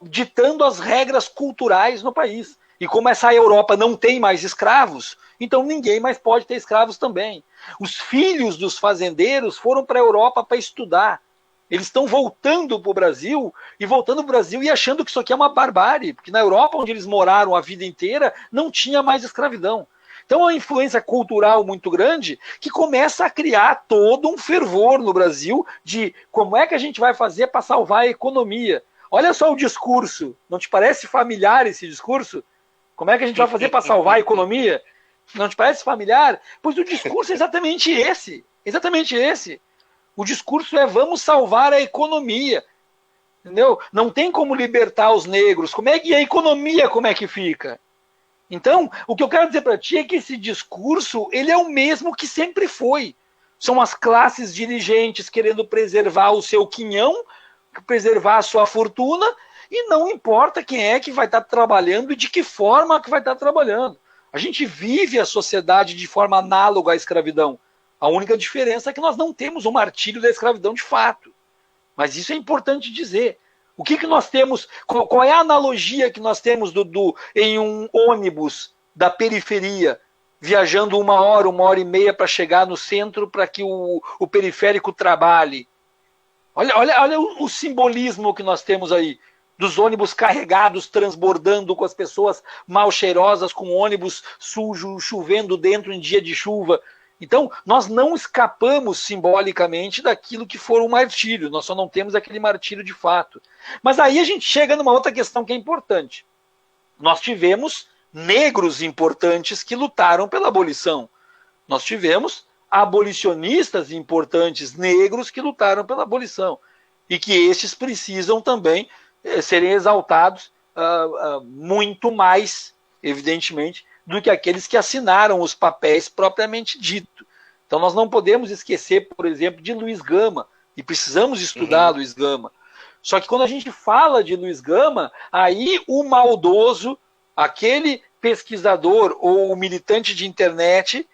ditando as regras culturais no país. E como essa Europa não tem mais escravos, então ninguém mais pode ter escravos também. Os filhos dos fazendeiros foram para a Europa para estudar. Eles estão voltando para o Brasil e achando que isso aqui é uma barbárie, porque na Europa, onde eles moraram a vida inteira, não tinha mais escravidão. Então é uma influência cultural muito grande que começa a criar todo um fervor no Brasil de como é que a gente vai fazer para salvar a economia. Olha só o discurso, não te parece familiar esse discurso? Como é que a gente vai fazer para salvar a economia? Não te parece familiar? Pois o discurso é exatamente esse. Exatamente esse. O discurso é vamos salvar a economia. Entendeu? Não tem como libertar os negros. Como é que a economia, como é que fica? Então, o que eu quero dizer para ti é que esse discurso, ele é o mesmo que sempre foi. São as classes dirigentes querendo preservar o seu quinhão, preservar a sua fortuna, e não importa quem é que vai estar trabalhando e de que forma que vai estar trabalhando. A gente vive a sociedade de forma análoga à escravidão. A única diferença é que nós não temos o martírio da escravidão de fato. Mas isso é importante dizer. O que nós temos, qual é a analogia que nós temos, Dudu, em um ônibus da periferia, viajando 1 hora e meia para chegar no centro para que o periférico trabalhe? Olha o simbolismo que nós temos aí. Dos ônibus carregados, transbordando com as pessoas mal cheirosas, com ônibus sujo, chovendo dentro em dia de chuva. Então, nós não escapamos simbolicamente daquilo que for um martírio, nós só não temos aquele martírio de fato. Mas aí a gente chega numa outra questão que é importante. Nós tivemos negros importantes que lutaram pela abolição. Nós tivemos abolicionistas importantes negros que lutaram pela abolição. E que esses precisam também serem exaltados muito mais, evidentemente, do que aqueles que assinaram os papéis propriamente dito. Então nós não podemos esquecer, por exemplo, de Luiz Gama, e precisamos estudar Luiz Gama. Só que quando a gente fala de Luiz Gama, aí o maldoso, aquele pesquisador ou militante de internet,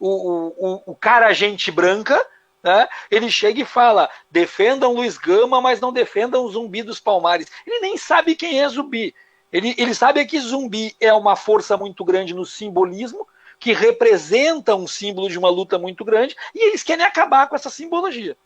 o cara gente branca, né, ele chega e fala, defendam Luiz Gama, mas não defendam o Zumbi dos Palmares. Ele nem sabe quem é Zumbi. Ele sabe que Zumbi é uma força muito grande no simbolismo, que representa um símbolo de uma luta muito grande, e eles querem acabar com essa simbologia.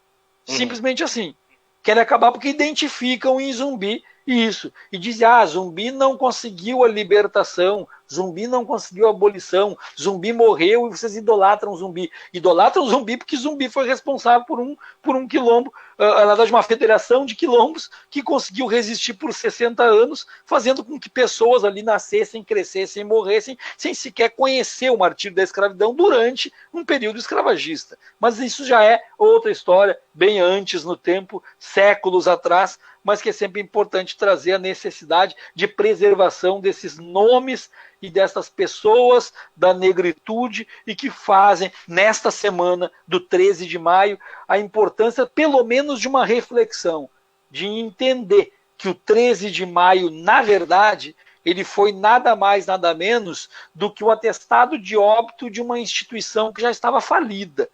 Simplesmente assim. Querem acabar porque identificam em Zumbi isso. E dizem, Zumbi não conseguiu a libertação, Zumbi não conseguiu a abolição, Zumbi morreu e vocês idolatram Zumbi. Idolatram Zumbi porque Zumbi foi responsável por um quilombo, na verdade uma federação de quilombos que conseguiu resistir por 60 anos, fazendo com que pessoas ali nascessem, crescessem e morressem sem sequer conhecer o martírio da escravidão durante um período escravagista. Mas isso já é outra história, bem antes no tempo, séculos atrás, mas que é sempre importante trazer a necessidade de preservação desses nomes e dessas pessoas da negritude e que fazem, nesta semana do 13 de maio, a importância, pelo menos, de uma reflexão, de entender que o 13 de maio, na verdade, ele foi nada mais, nada menos do que o atestado de óbito de uma instituição que já estava falida.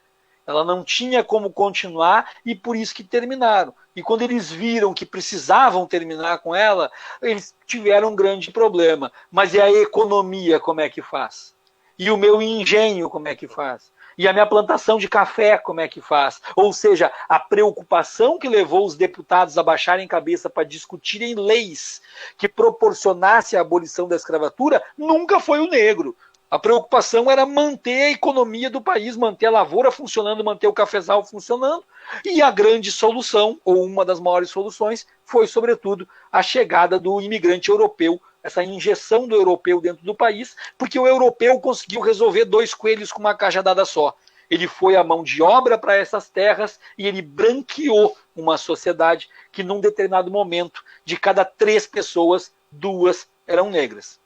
Ela não tinha como continuar e por isso que terminaram. E quando eles viram que precisavam terminar com ela, eles tiveram um grande problema. Mas e a economia, como é que faz? E o meu engenho, como é que faz? E a minha plantação de café, como é que faz? Ou seja, a preocupação que levou os deputados a baixarem cabeça para discutirem leis que proporcionassem a abolição da escravatura nunca foi o negro. A preocupação era manter a economia do país, manter a lavoura funcionando, manter o cafezal funcionando. E a grande solução, ou uma das maiores soluções, foi, sobretudo, a chegada do imigrante europeu, essa injeção do europeu dentro do país, porque o europeu conseguiu resolver 2 coelhos com uma cajadada só. Ele foi a mão de obra para essas terras e ele branqueou uma sociedade que, num determinado momento, de cada 3 pessoas, 2 eram negras.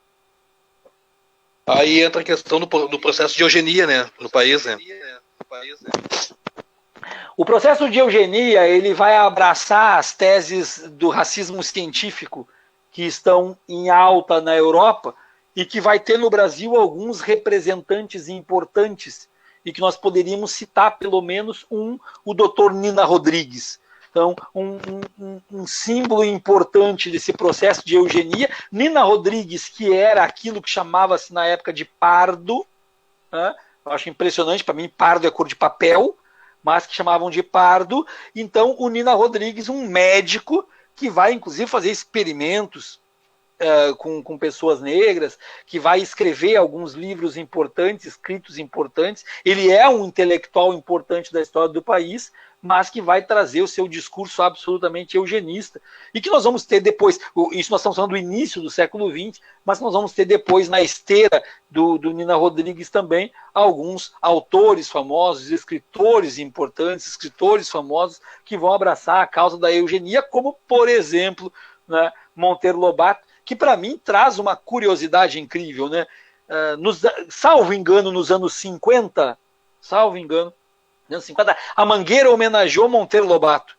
Aí entra a questão do processo de eugenia, né, no país, né? O processo de eugenia, ele vai abraçar as teses do racismo científico que estão em alta na Europa e que vai ter no Brasil alguns representantes importantes e que nós poderíamos citar pelo menos o Dr. Nina Rodrigues. Então, um símbolo importante desse processo de eugenia. Nina Rodrigues, que era aquilo que chamava-se na época de pardo, né? Eu acho impressionante, para mim pardo é cor de papel, mas que chamavam de pardo. Então, o Nina Rodrigues, um médico que vai, inclusive, fazer experimentos com pessoas negras, que vai escrever alguns livros importantes, escritos importantes. Ele é um intelectual importante da história do país, mas que vai trazer o seu discurso absolutamente eugenista. E que nós vamos ter depois, isso nós estamos falando do início do século XX, mas nós vamos ter depois, na esteira do Nina Rodrigues também, alguns autores famosos, escritores importantes, escritores famosos, que vão abraçar a causa da eugenia, como, por exemplo, né, Monteiro Lobato, que para mim traz uma curiosidade incrível, né? Salvo engano, nos anos 50, a Mangueira homenageou Monteiro Lobato.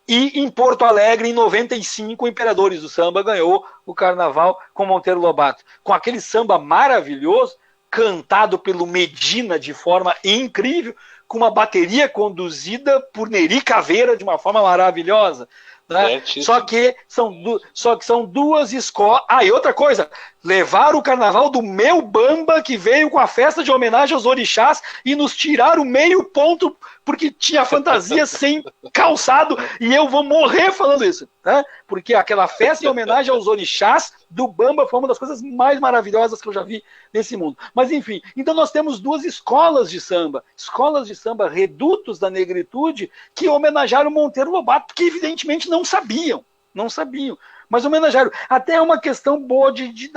E em Porto Alegre, em 95, o Imperadores do Samba ganhou o carnaval com Monteiro Lobato. Com aquele samba maravilhoso, cantado pelo Medina de forma incrível, com uma bateria conduzida por Neri Caveira de uma forma maravilhosa. Né? Só que são 2 escolas. E outra coisa, levaram o carnaval do meu Bamba, que veio com a festa de homenagem aos orixás, e nos tiraram meio ponto porque tinha fantasia sem calçado, e eu vou morrer falando isso, né? Porque aquela festa em homenagem aos orixás do Bamba foi uma das coisas mais maravilhosas que eu já vi nesse mundo. Mas enfim, então nós temos 2 escolas de samba, redutos da negritude, que homenagearam Monteiro Lobato, que evidentemente não sabiam, mas homenagearam. Até é uma questão boa de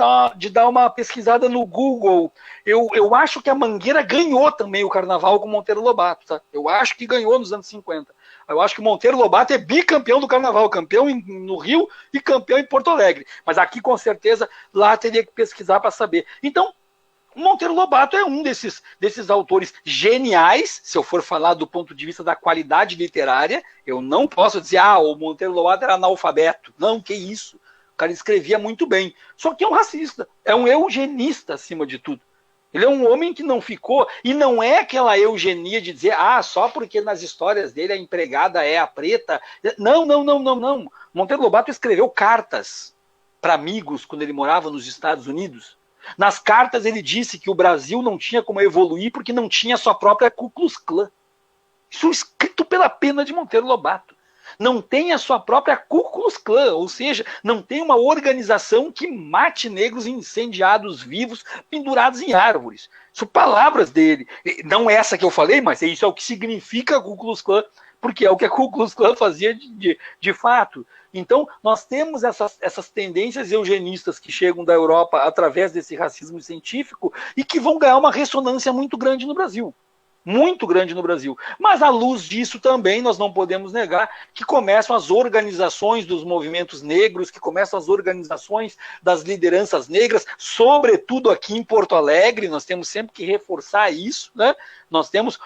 dar uma pesquisada no Google. Eu acho que a Mangueira ganhou também o carnaval com Monteiro Lobato, tá? Eu acho que ganhou nos anos 50. Eu acho que Monteiro Lobato é bicampeão do carnaval, campeão no Rio e campeão em Porto Alegre. Mas aqui, com certeza, lá teria que pesquisar para saber. Então, Monteiro Lobato é um desses autores geniais, se eu for falar do ponto de vista da qualidade literária. Eu não posso dizer, o Monteiro Lobato era analfabeto. Não, que isso. O cara escrevia muito bem. Só que é um racista, é um eugenista acima de tudo. Ele é um homem que não ficou, e não é aquela eugenia de dizer, só porque nas histórias dele a empregada é a preta. Não. Monteiro Lobato escreveu cartas para amigos quando ele morava nos Estados Unidos. Nas cartas ele disse que o Brasil não tinha como evoluir porque não tinha sua própria Ku Klux Klan. Isso é escrito pela pena de Monteiro Lobato. Não tem a sua própria Ku Klux Klan, ou seja, não tem uma organização que mate negros incendiados vivos, pendurados em árvores. São palavras dele. Não essa que eu falei, mas isso é o que significa a Ku Klux Klan, porque é o que a Ku Klux Klan fazia de fato. Então, nós temos essas tendências eugenistas que chegam da Europa através desse racismo científico e que vão ganhar uma ressonância muito grande no Brasil. muito grande no Brasil. Mas à luz disso também nós não podemos negar que começam as organizações dos movimentos negros, que começam as organizações das lideranças negras, sobretudo aqui em Porto Alegre, nós temos sempre que reforçar isso, né? Nós temos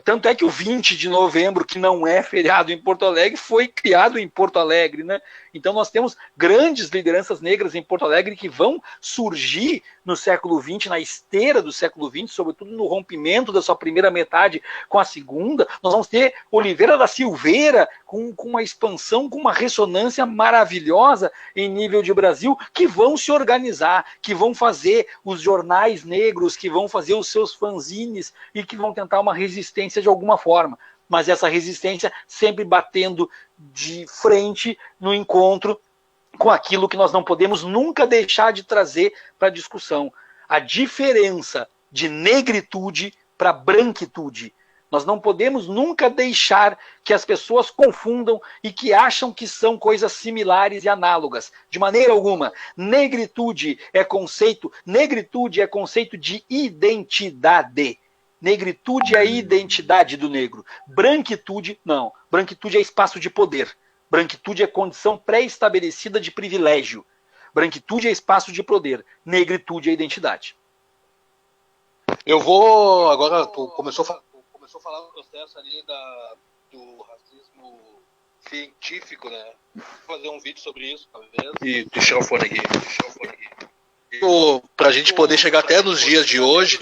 tanto é que o 20 de novembro, que não é feriado em Porto Alegre, foi criado em Porto Alegre, né? Então nós temos grandes lideranças negras em Porto Alegre que vão surgir no século XX, na esteira do século XX, sobretudo no rompimento da sua primeira metade com a segunda. Nós vamos ter Oliveira da Silveira com uma expansão, com uma ressonância maravilhosa em nível de Brasil, que vão se organizar, que vão fazer os jornais negros, que vão fazer os seus fanzines e que vão tentar uma resistência de alguma forma. Mas essa resistência sempre batendo de frente no encontro com aquilo que nós não podemos nunca deixar de trazer para a discussão. A diferença de negritude para branquitude. Nós não podemos nunca deixar que as pessoas confundam e que acham que são coisas similares e análogas. De maneira alguma. Negritude é conceito de identidade. Negritude é a identidade do negro. Branquitude, não. Branquitude é espaço de poder. Branquitude é condição pré-estabelecida de privilégio. Branquitude é espaço de poder. Negritude é identidade. Eu vou... Agora, tu começou a falar do processo ali do racismo científico, né? Vou fazer um vídeo sobre isso, talvez. E deixar o fone aqui. Para a gente poder chegar até nos dias de hoje,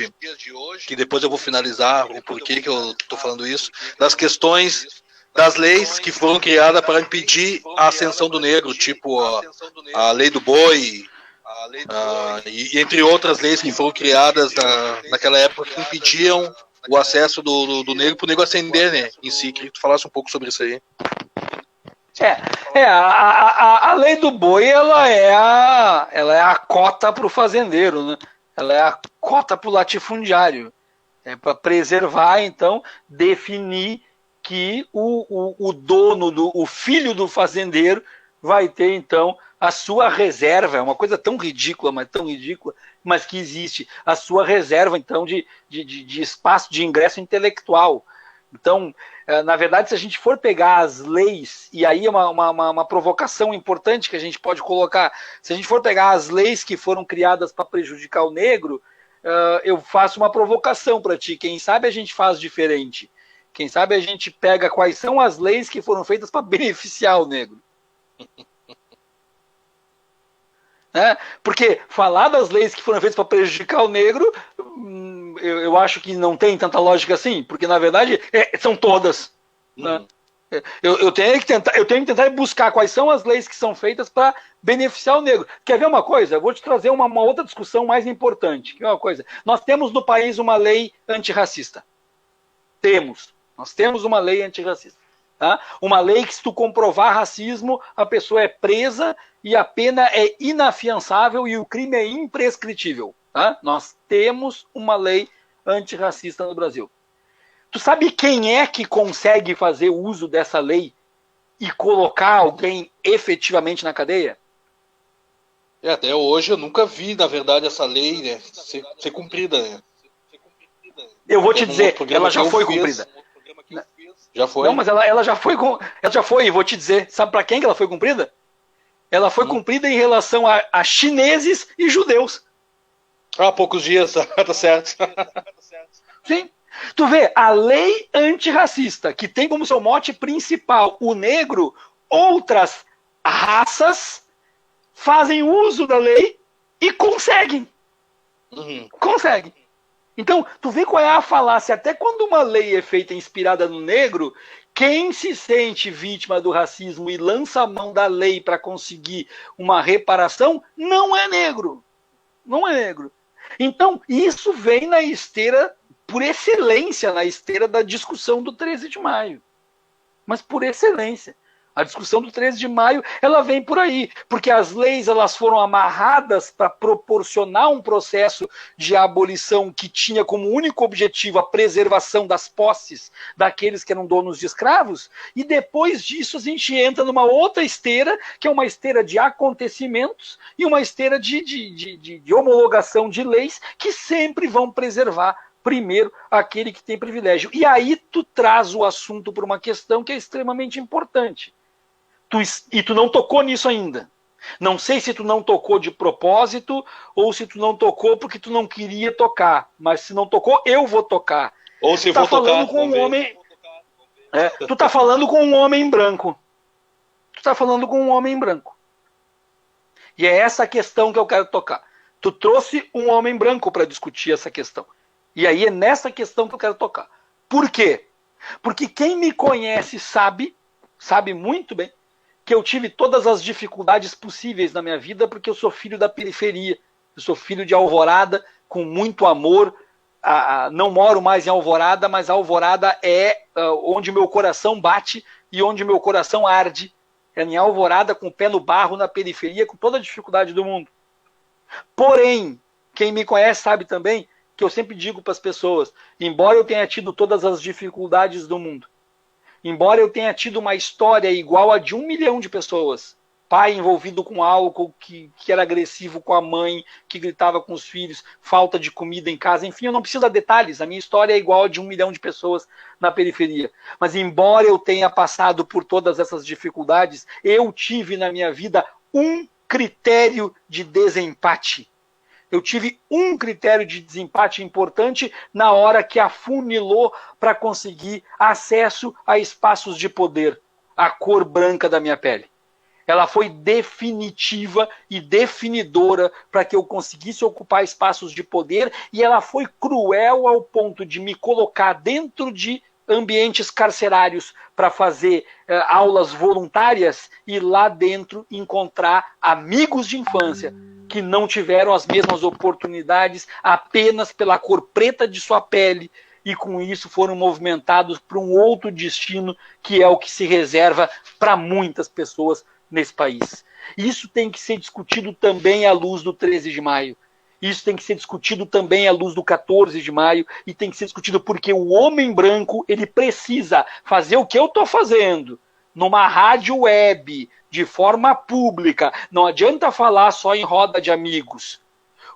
que depois eu vou finalizar o porquê que eu estou falando isso, das questões das leis que foram criadas para impedir a ascensão do negro, tipo a lei do boi, e entre outras leis que foram criadas naquela época que impediam o acesso do negro para o negro ascender, né, em si. Queria que tu falasse um pouco sobre isso aí. A lei do boi, ela é a cota para o fazendeiro, né? Ela é a cota para o latifundiário. É para preservar, então, definir que o dono, o filho do fazendeiro vai ter, então, a sua reserva. É uma coisa tão ridícula, mas que existe. A sua reserva, então, de espaço de ingresso intelectual. Então, na verdade, se a gente for pegar as leis, e aí é uma provocação importante que a gente pode colocar, se a gente for pegar as leis que foram criadas para prejudicar o negro, eu faço uma provocação para ti. Quem sabe a gente faz diferente. Quem sabe a gente pega quais são as leis que foram feitas para beneficiar o negro. Porque falar das leis que foram feitas para prejudicar o negro, eu acho que não tem tanta lógica assim, porque na verdade são todas. Né? Eu tenho que tentar buscar quais são as leis que são feitas para beneficiar o negro. Quer ver uma coisa? Eu vou te trazer uma outra discussão mais importante. Quer ver uma coisa? Nós temos no país uma lei antirracista. Nós temos uma lei antirracista. Tá? Uma lei que, se tu comprovar racismo, a pessoa é presa e a pena é inafiançável e o crime é imprescritível. Tá? Nós temos uma lei antirracista no Brasil. Tu sabe quem é que consegue fazer uso dessa lei e colocar alguém efetivamente na cadeia? Até hoje eu nunca vi, na verdade, essa lei, né, ser cumprida. Né? Eu vou te dizer, ela já foi cumprida. Já foi? Não, mas ela já foi, e vou te dizer, sabe para quem que ela foi cumprida? Ela foi cumprida em relação a chineses e judeus. Há poucos dias, tá certo. Sim. Tu vê, a lei antirracista, que tem como seu mote principal o negro, outras raças fazem uso da lei e conseguem. Conseguem. Então, tu vê qual é a falácia. Até quando uma lei é feita inspirada no negro, quem se sente vítima do racismo e lança a mão da lei para conseguir uma reparação, não é negro. Não é negro. Então, isso vem na esteira, por excelência, na esteira da discussão do 13 de maio. Mas por excelência. A discussão do 13 de maio, ela vem por aí, porque as leis elas foram amarradas para proporcionar um processo de abolição que tinha como único objetivo a preservação das posses daqueles que eram donos de escravos, e depois disso a gente entra numa outra esteira, que é uma esteira de acontecimentos e uma esteira de homologação de leis que sempre vão preservar primeiro aquele que tem privilégio. E aí tu traz o assunto para uma questão que é extremamente importante. E tu não tocou nisso ainda. Não sei se tu não tocou de propósito ou se tu não tocou porque tu não queria tocar. Mas se não tocou, eu vou tocar. Ou se vou tocar, com um homem. Tu tá falando com um homem branco. Tu tá falando com um homem branco. E é essa questão que eu quero tocar. Tu trouxe um homem branco para discutir essa questão. E aí é nessa questão que eu quero tocar. Por quê? Porque quem me conhece sabe muito bem, que eu tive todas as dificuldades possíveis na minha vida, porque eu sou filho da periferia. Eu sou filho de Alvorada, com muito amor. Não moro mais em Alvorada, mas Alvorada é onde meu coração bate e onde meu coração arde. É em Alvorada, com o pé no barro, na periferia, com toda a dificuldade do mundo. Porém, quem me conhece sabe também que eu sempre digo para as pessoas, embora eu tenha tido todas as dificuldades do mundo, embora eu tenha tido uma história igual a de 1 milhão de pessoas, pai envolvido com álcool, que era agressivo com a mãe, que gritava com os filhos, falta de comida em casa, enfim, eu não preciso dar detalhes, a minha história é igual a de 1 milhão de pessoas na periferia. Mas embora eu tenha passado por todas essas dificuldades, eu tive na minha vida um critério de desempate. Eu tive um critério de desempate importante na hora que afunilou para conseguir acesso a espaços de poder. A cor branca da minha pele. Ela foi definitiva e definidora para que eu conseguisse ocupar espaços de poder, e ela foi cruel ao ponto de me colocar dentro de ambientes carcerários para fazer aulas voluntárias e lá dentro encontrar amigos de infância que não tiveram as mesmas oportunidades apenas pela cor preta de sua pele e com isso foram movimentados para um outro destino que é o que se reserva para muitas pessoas nesse país. Isso tem que ser discutido também à luz do 13 de maio. Isso tem que ser discutido também à luz do 14 de maio e tem que ser discutido porque o homem branco ele precisa fazer o que eu estou fazendo numa rádio web, de forma pública. Não adianta falar só em roda de amigos.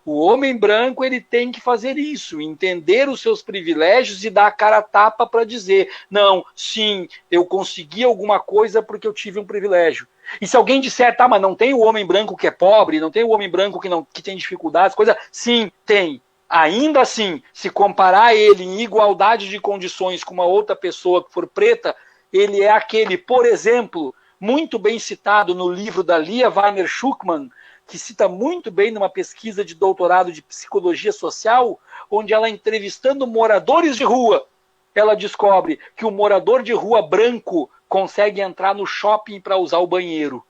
O homem branco ele tem que fazer isso, entender os seus privilégios e dar a cara a tapa para dizer, não, sim, eu consegui alguma coisa porque eu tive um privilégio. E se alguém disser, tá, mas não tem o homem branco que é pobre, não tem o homem branco que tem dificuldades, coisa, sim, tem. Ainda assim, se comparar ele em igualdade de condições com uma outra pessoa que for preta, ele é aquele, por exemplo, muito bem citado no livro da Lia Weiner-Schuckmann, que cita muito bem numa pesquisa de doutorado de psicologia social, onde ela, entrevistando moradores de rua, ela descobre que o morador de rua branco consegue entrar no shopping para usar o banheiro.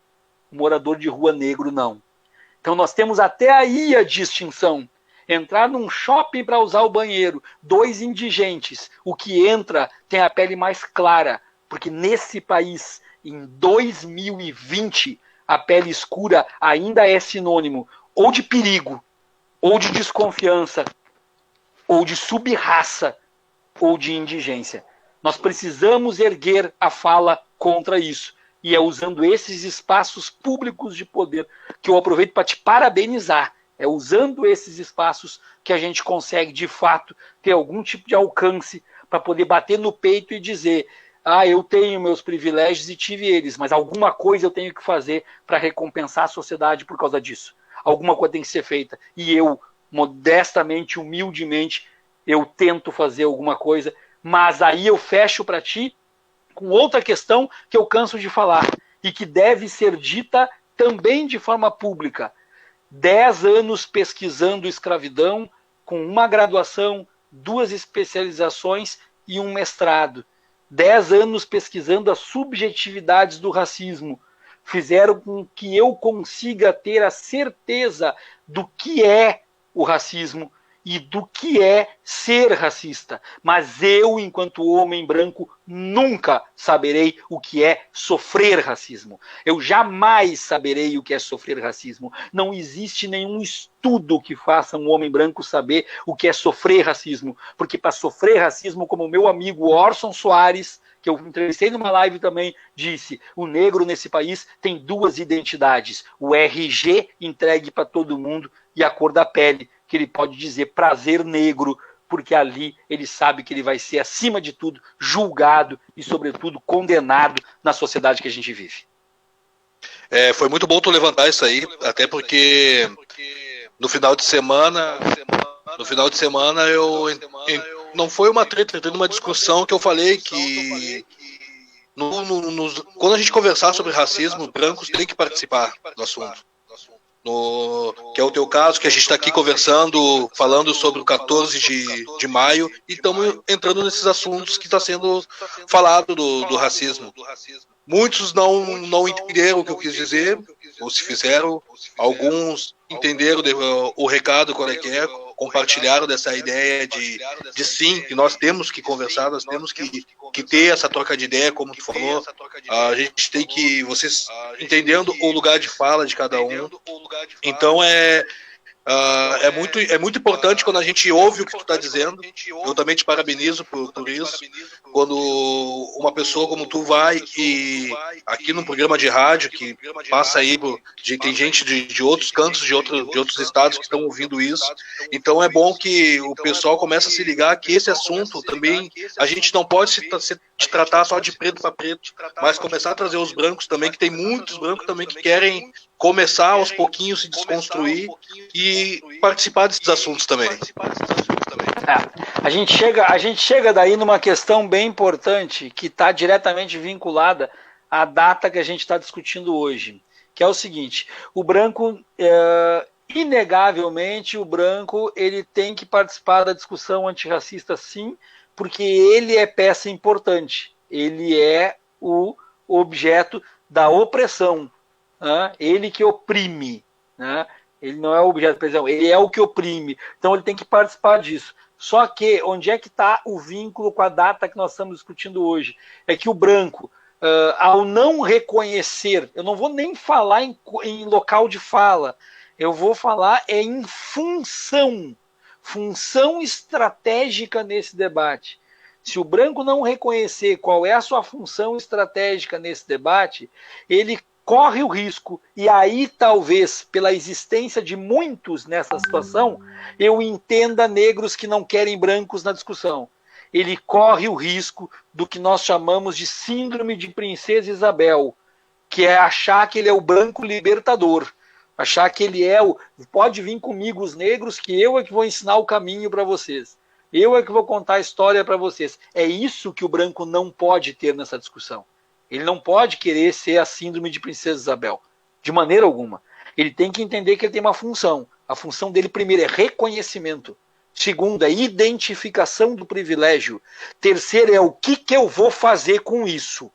O morador de rua negro não. Então nós temos até aí a distinção. Entrar num shopping para usar o banheiro, 2 indigentes, o que entra tem a pele mais clara, porque nesse país, em 2020, a pele escura ainda é sinônimo ou de perigo, ou de desconfiança, ou de subraça, ou de indigência. Nós precisamos erguer a fala contra isso. E é usando esses espaços públicos de poder que eu aproveito para te parabenizar. É usando esses espaços que a gente consegue, de fato, ter algum tipo de alcance para poder bater no peito e dizer eu tenho meus privilégios e tive eles, mas alguma coisa eu tenho que fazer para recompensar a sociedade por causa disso. Alguma coisa tem que ser feita. E eu, modestamente, humildemente, eu tento fazer alguma coisa, mas aí eu fecho para ti com outra questão que eu canso de falar e que deve ser dita também de forma pública. 10 anos pesquisando escravidão, com uma graduação, 2 especializações e um mestrado. 10 anos pesquisando as subjetividades do racismo fizeram com que eu consiga ter a certeza do que é o racismo e do que é ser racista. Mas eu, enquanto homem branco, nunca saberei o que é sofrer racismo. Eu jamais saberei o que é sofrer racismo. Não existe nenhum estudo que faça um homem branco saber o que é sofrer racismo. Porque para sofrer racismo, como o meu amigo Orson Soares, que eu entrevistei numa live também, disse, o negro nesse país tem 2 identidades. O RG entregue para todo mundo e a cor da pele, que ele pode dizer prazer negro porque ali ele sabe que ele vai ser, acima de tudo, julgado e, sobretudo, condenado na sociedade que a gente vive. Foi muito bom tu levantar isso aí, até porque no final de semana não foi uma treta, teve uma discussão que eu falei que quando a gente conversar sobre racismo, brancos têm que participar do assunto. Que é o teu caso, que a gente está aqui conversando, falando sobre o 14 de maio, e estamos entrando nesses assuntos que está sendo falado do racismo. Muitos não entenderam o que eu quis dizer, ou se fizeram, alguns entenderam o recado, qual é que é, compartilharam dessa ideia de sim, que nós temos que conversar, nós temos que ter essa troca de ideia, como tu falou, a gente tem que, vocês entendendo o lugar de fala de cada um, então é muito importante quando a gente ouve o que tu está dizendo. Eu também te parabenizo por isso. Quando uma pessoa como tu vai e aqui num programa de rádio que passa aí, tem gente de outros cantos, de outros estados que estão ouvindo isso. Então é bom que o pessoal comece a se ligar que esse assunto também, a gente não pode se tratar só de preto para preto, mas começar a trazer os brancos também, que tem muitos brancos também que querem começar aos pouquinhos se desconstruir e participar desses assuntos também. A gente chega daí numa questão bem importante que está diretamente vinculada à data que a gente está discutindo hoje, que é o seguinte: o branco, inegavelmente, ele tem que participar da discussão antirracista, sim, porque ele é peça importante, ele é o objeto da opressão. Ele que oprime, né? Ele não é o objeto de prisão, ele é o que oprime, então ele tem que participar disso. Só que onde é que está o vínculo com a data que nós estamos discutindo hoje? É que o branco, ao não reconhecer, eu não vou nem falar em local de fala, eu vou falar em função estratégica nesse debate. Se o branco não reconhecer qual é a sua função estratégica nesse debate, ele corre o risco, e aí talvez, pela existência de muitos nessa situação, eu entenda negros que não querem brancos na discussão. Ele corre o risco do que nós chamamos de síndrome de Princesa Isabel, que é achar que ele é o branco libertador, achar que ele é o... Pode vir comigo os negros, que eu é que vou ensinar o caminho para vocês. Eu é que vou contar a história para vocês. É isso que o branco não pode ter nessa discussão. Ele não pode querer ser a síndrome de Princesa Isabel, de maneira alguma. Ele tem que entender que ele tem uma função. A função dele, primeiro, é reconhecimento. Segundo, é identificação do privilégio. Terceiro, é o que eu vou fazer com isso.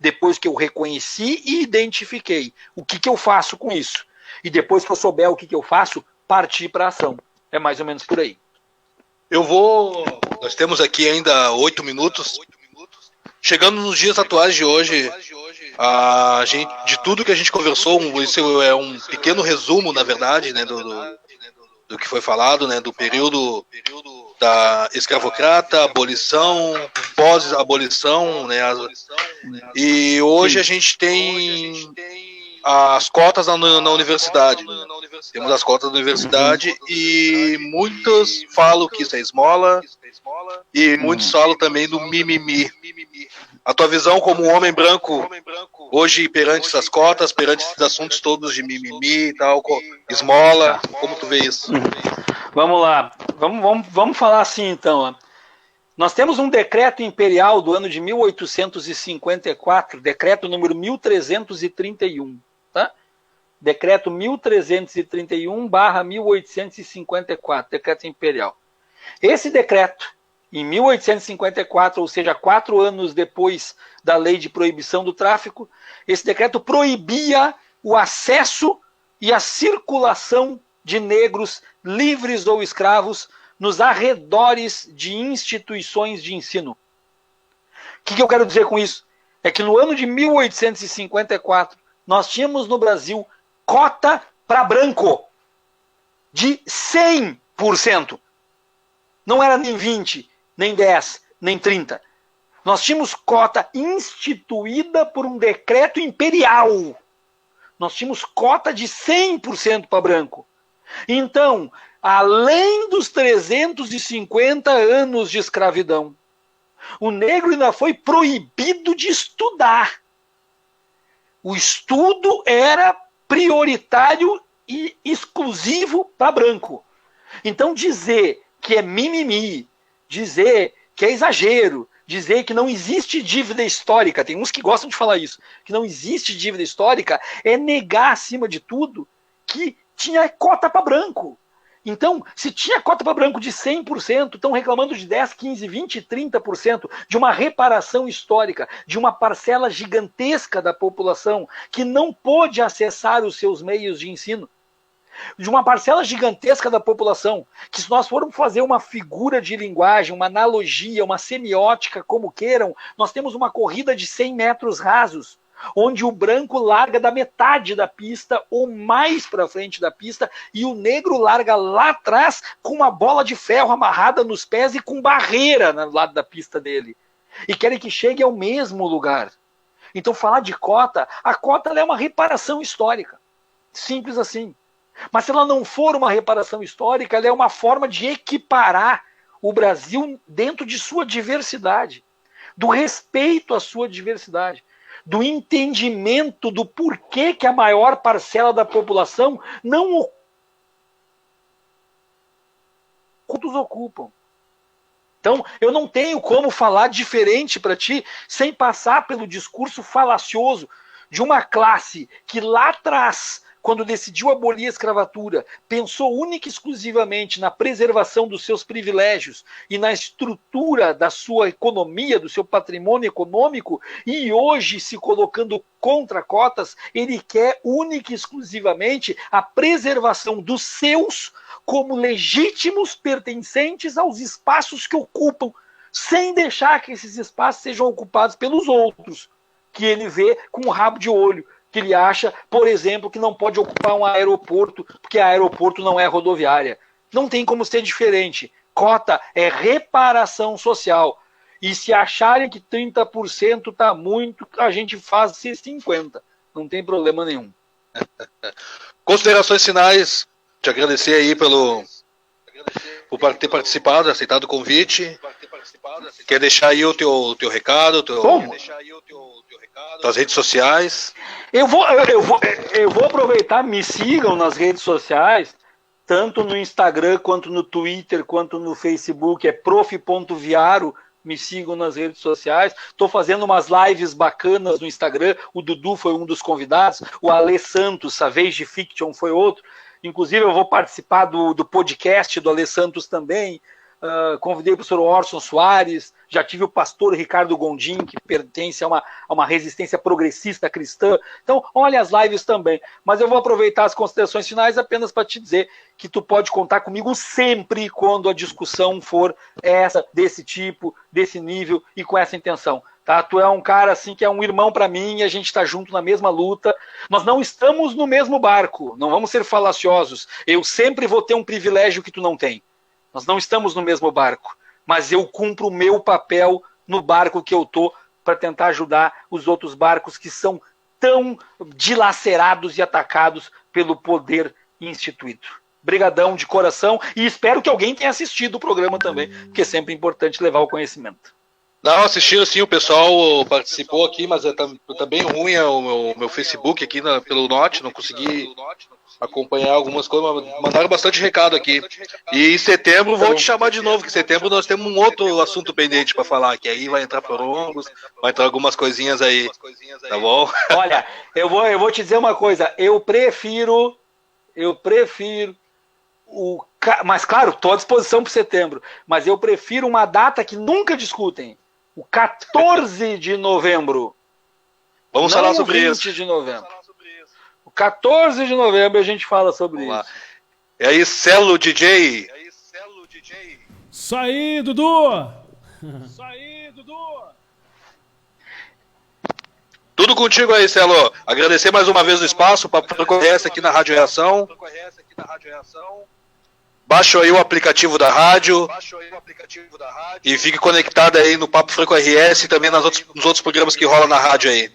Depois que eu reconheci e identifiquei, o que eu faço com isso. E depois que eu souber o que eu faço, partir para a ação. É mais ou menos por aí. Nós temos aqui ainda 8 minutos. Chegando nos dias atuais de hoje, de tudo que a gente conversou, isso é um pequeno resumo, na verdade, né, do que foi falado, né, do período da escravocrata, abolição, pós-abolição, né, e hoje a gente tem as cotas na universidade. Temos as cotas da universidade e muitos falam que isso é esmola e muitos falam também do mimimi. A tua visão como um homem branco hoje perante essas cotas, perante esses assuntos todos de mimimi e tal, esmola, como tu vê isso? Vamos lá, vamos falar assim então. Nós temos um decreto imperial do ano de 1854, decreto número 1331, tá? Decreto 1331/1854, decreto imperial. Esse decreto, em 1854, ou seja, 4 anos depois da lei de proibição do tráfico, esse decreto proibia o acesso e a circulação de negros livres ou escravos nos arredores de instituições de ensino. O que eu quero dizer com isso? É que no ano de 1854, nós tínhamos no Brasil cota para branco de 100%. Não era nem 20%, nem 10%, nem 30%. Nós tínhamos cota instituída por um decreto imperial. Nós tínhamos cota de 100% para branco. Então, além dos 350 anos de escravidão, o negro ainda foi proibido de estudar. O estudo era prioritário e exclusivo para branco. Então dizer que é mimimi, dizer que é exagero, dizer que não existe dívida histórica, tem uns que gostam de falar isso, que não existe dívida histórica, é negar, acima de tudo, que tinha cota para branco. Então, se tinha cota para branco de 100%, estão reclamando de 10, 15, 20, 30% de uma reparação histórica, de uma parcela gigantesca da população que não pôde acessar os seus meios de ensino. De uma parcela gigantesca da população, que se nós formos fazer uma figura de linguagem, uma analogia, uma semiótica, como queiram, nós temos uma corrida de 100 metros rasos, onde o branco larga da metade da pista ou mais para frente da pista e o negro larga lá atrás com uma bola de ferro amarrada nos pés e com barreira no lado da pista dele. E querem que chegue ao mesmo lugar. Então falar de cota, a cota é uma reparação histórica. Simples assim. Mas se ela não for uma reparação histórica, ela é uma forma de equiparar o Brasil dentro de sua diversidade, do respeito à sua diversidade, do entendimento do porquê que a maior parcela da população não ocupam. Então, eu não tenho como falar diferente para ti sem passar pelo discurso falacioso de uma classe que lá atrás, quando decidiu abolir a escravatura, pensou única e exclusivamente na preservação dos seus privilégios e na estrutura da sua economia, do seu patrimônio econômico, e hoje, se colocando contra cotas, ele quer única e exclusivamente a preservação dos seus como legítimos pertencentes aos espaços que ocupam, sem deixar que esses espaços sejam ocupados pelos outros, que ele vê com o rabo de olho, que ele acha, por exemplo, que não pode ocupar um aeroporto, porque aeroporto não é rodoviária. Não tem como ser diferente. Cota é reparação social. E se acharem que 30% está muito, a gente faz 50%. Não tem problema nenhum. Considerações finais. Te agradecer aí por ter participado, aceitado o convite. Quer deixar aí o teu recado, tuas redes sociais? Eu vou aproveitar, me sigam nas redes sociais, tanto no Instagram, quanto no Twitter, quanto no Facebook, é prof.viaro, me sigam nas redes sociais. Estou fazendo umas lives bacanas no Instagram, o Dudu foi um dos convidados, o Ale Santos, a Vez de Fiction foi outro. Inclusive eu vou participar do podcast do Ale Santos também. Convidei o professor Orson Soares, já tive o pastor Ricardo Gondim, que pertence a uma resistência progressista cristã. Então, olha as lives também. Mas eu vou aproveitar as considerações finais apenas para te dizer que tu pode contar comigo sempre quando a discussão for essa, desse tipo, desse nível e com essa intenção. Tá? Tu é um cara assim que é um irmão para mim e a gente está junto na mesma luta. Nós não estamos no mesmo barco, não vamos ser falaciosos. Eu sempre vou ter um privilégio que tu não tem. Nós não estamos no mesmo barco, mas eu cumpro o meu papel no barco que eu estou para tentar ajudar os outros barcos que são tão dilacerados e atacados pelo poder instituído. Brigadão de coração e espero que alguém tenha assistido o programa também, porque é sempre importante levar o conhecimento. Não, assistiram sim, o pessoal participou aqui, mas tá bem ruim o meu Facebook aqui pelo Note, não consegui acompanhar algumas coisas, mas mandaram bastante recado aqui. E em setembro vou te chamar de novo, que em setembro nós temos um outro assunto pendente para falar, que aí vai entrar porongos, vai entrar algumas coisinhas aí, tá bom? Olha, eu vou te dizer uma coisa, eu prefiro mas claro, estou à disposição para setembro, mas eu prefiro uma data que nunca discutem, o 14 de novembro. Vamos falar sobre isso. 20 de novembro. O 14 de novembro a gente fala sobre isso. E aí, Celo DJ? Isso aí, Dudu! Tudo contigo aí, Celo. Agradecer mais uma vez o espaço, o Papo Franco RS aqui na Rádio Reação. Baixa aí o aplicativo da rádio e fique conectado aí no Papo Franco RS e também nos outros programas que rolam na rádio aí.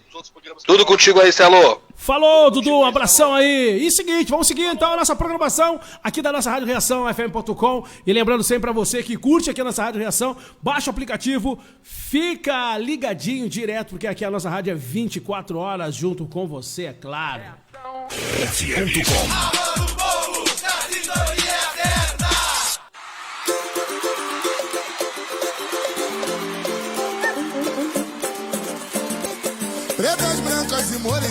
Tudo contigo aí, Celo. Falou, Dudu, um abração aí. E seguinte, vamos seguir então a nossa programação aqui da nossa Rádio Reação, fm.com. E lembrando sempre pra você que curte aqui a nossa Rádio Reação, baixa o aplicativo, fica ligadinho direto, porque aqui a nossa rádio é 24 horas junto com você, é claro. FM.com. Pretas, brancas e morenas.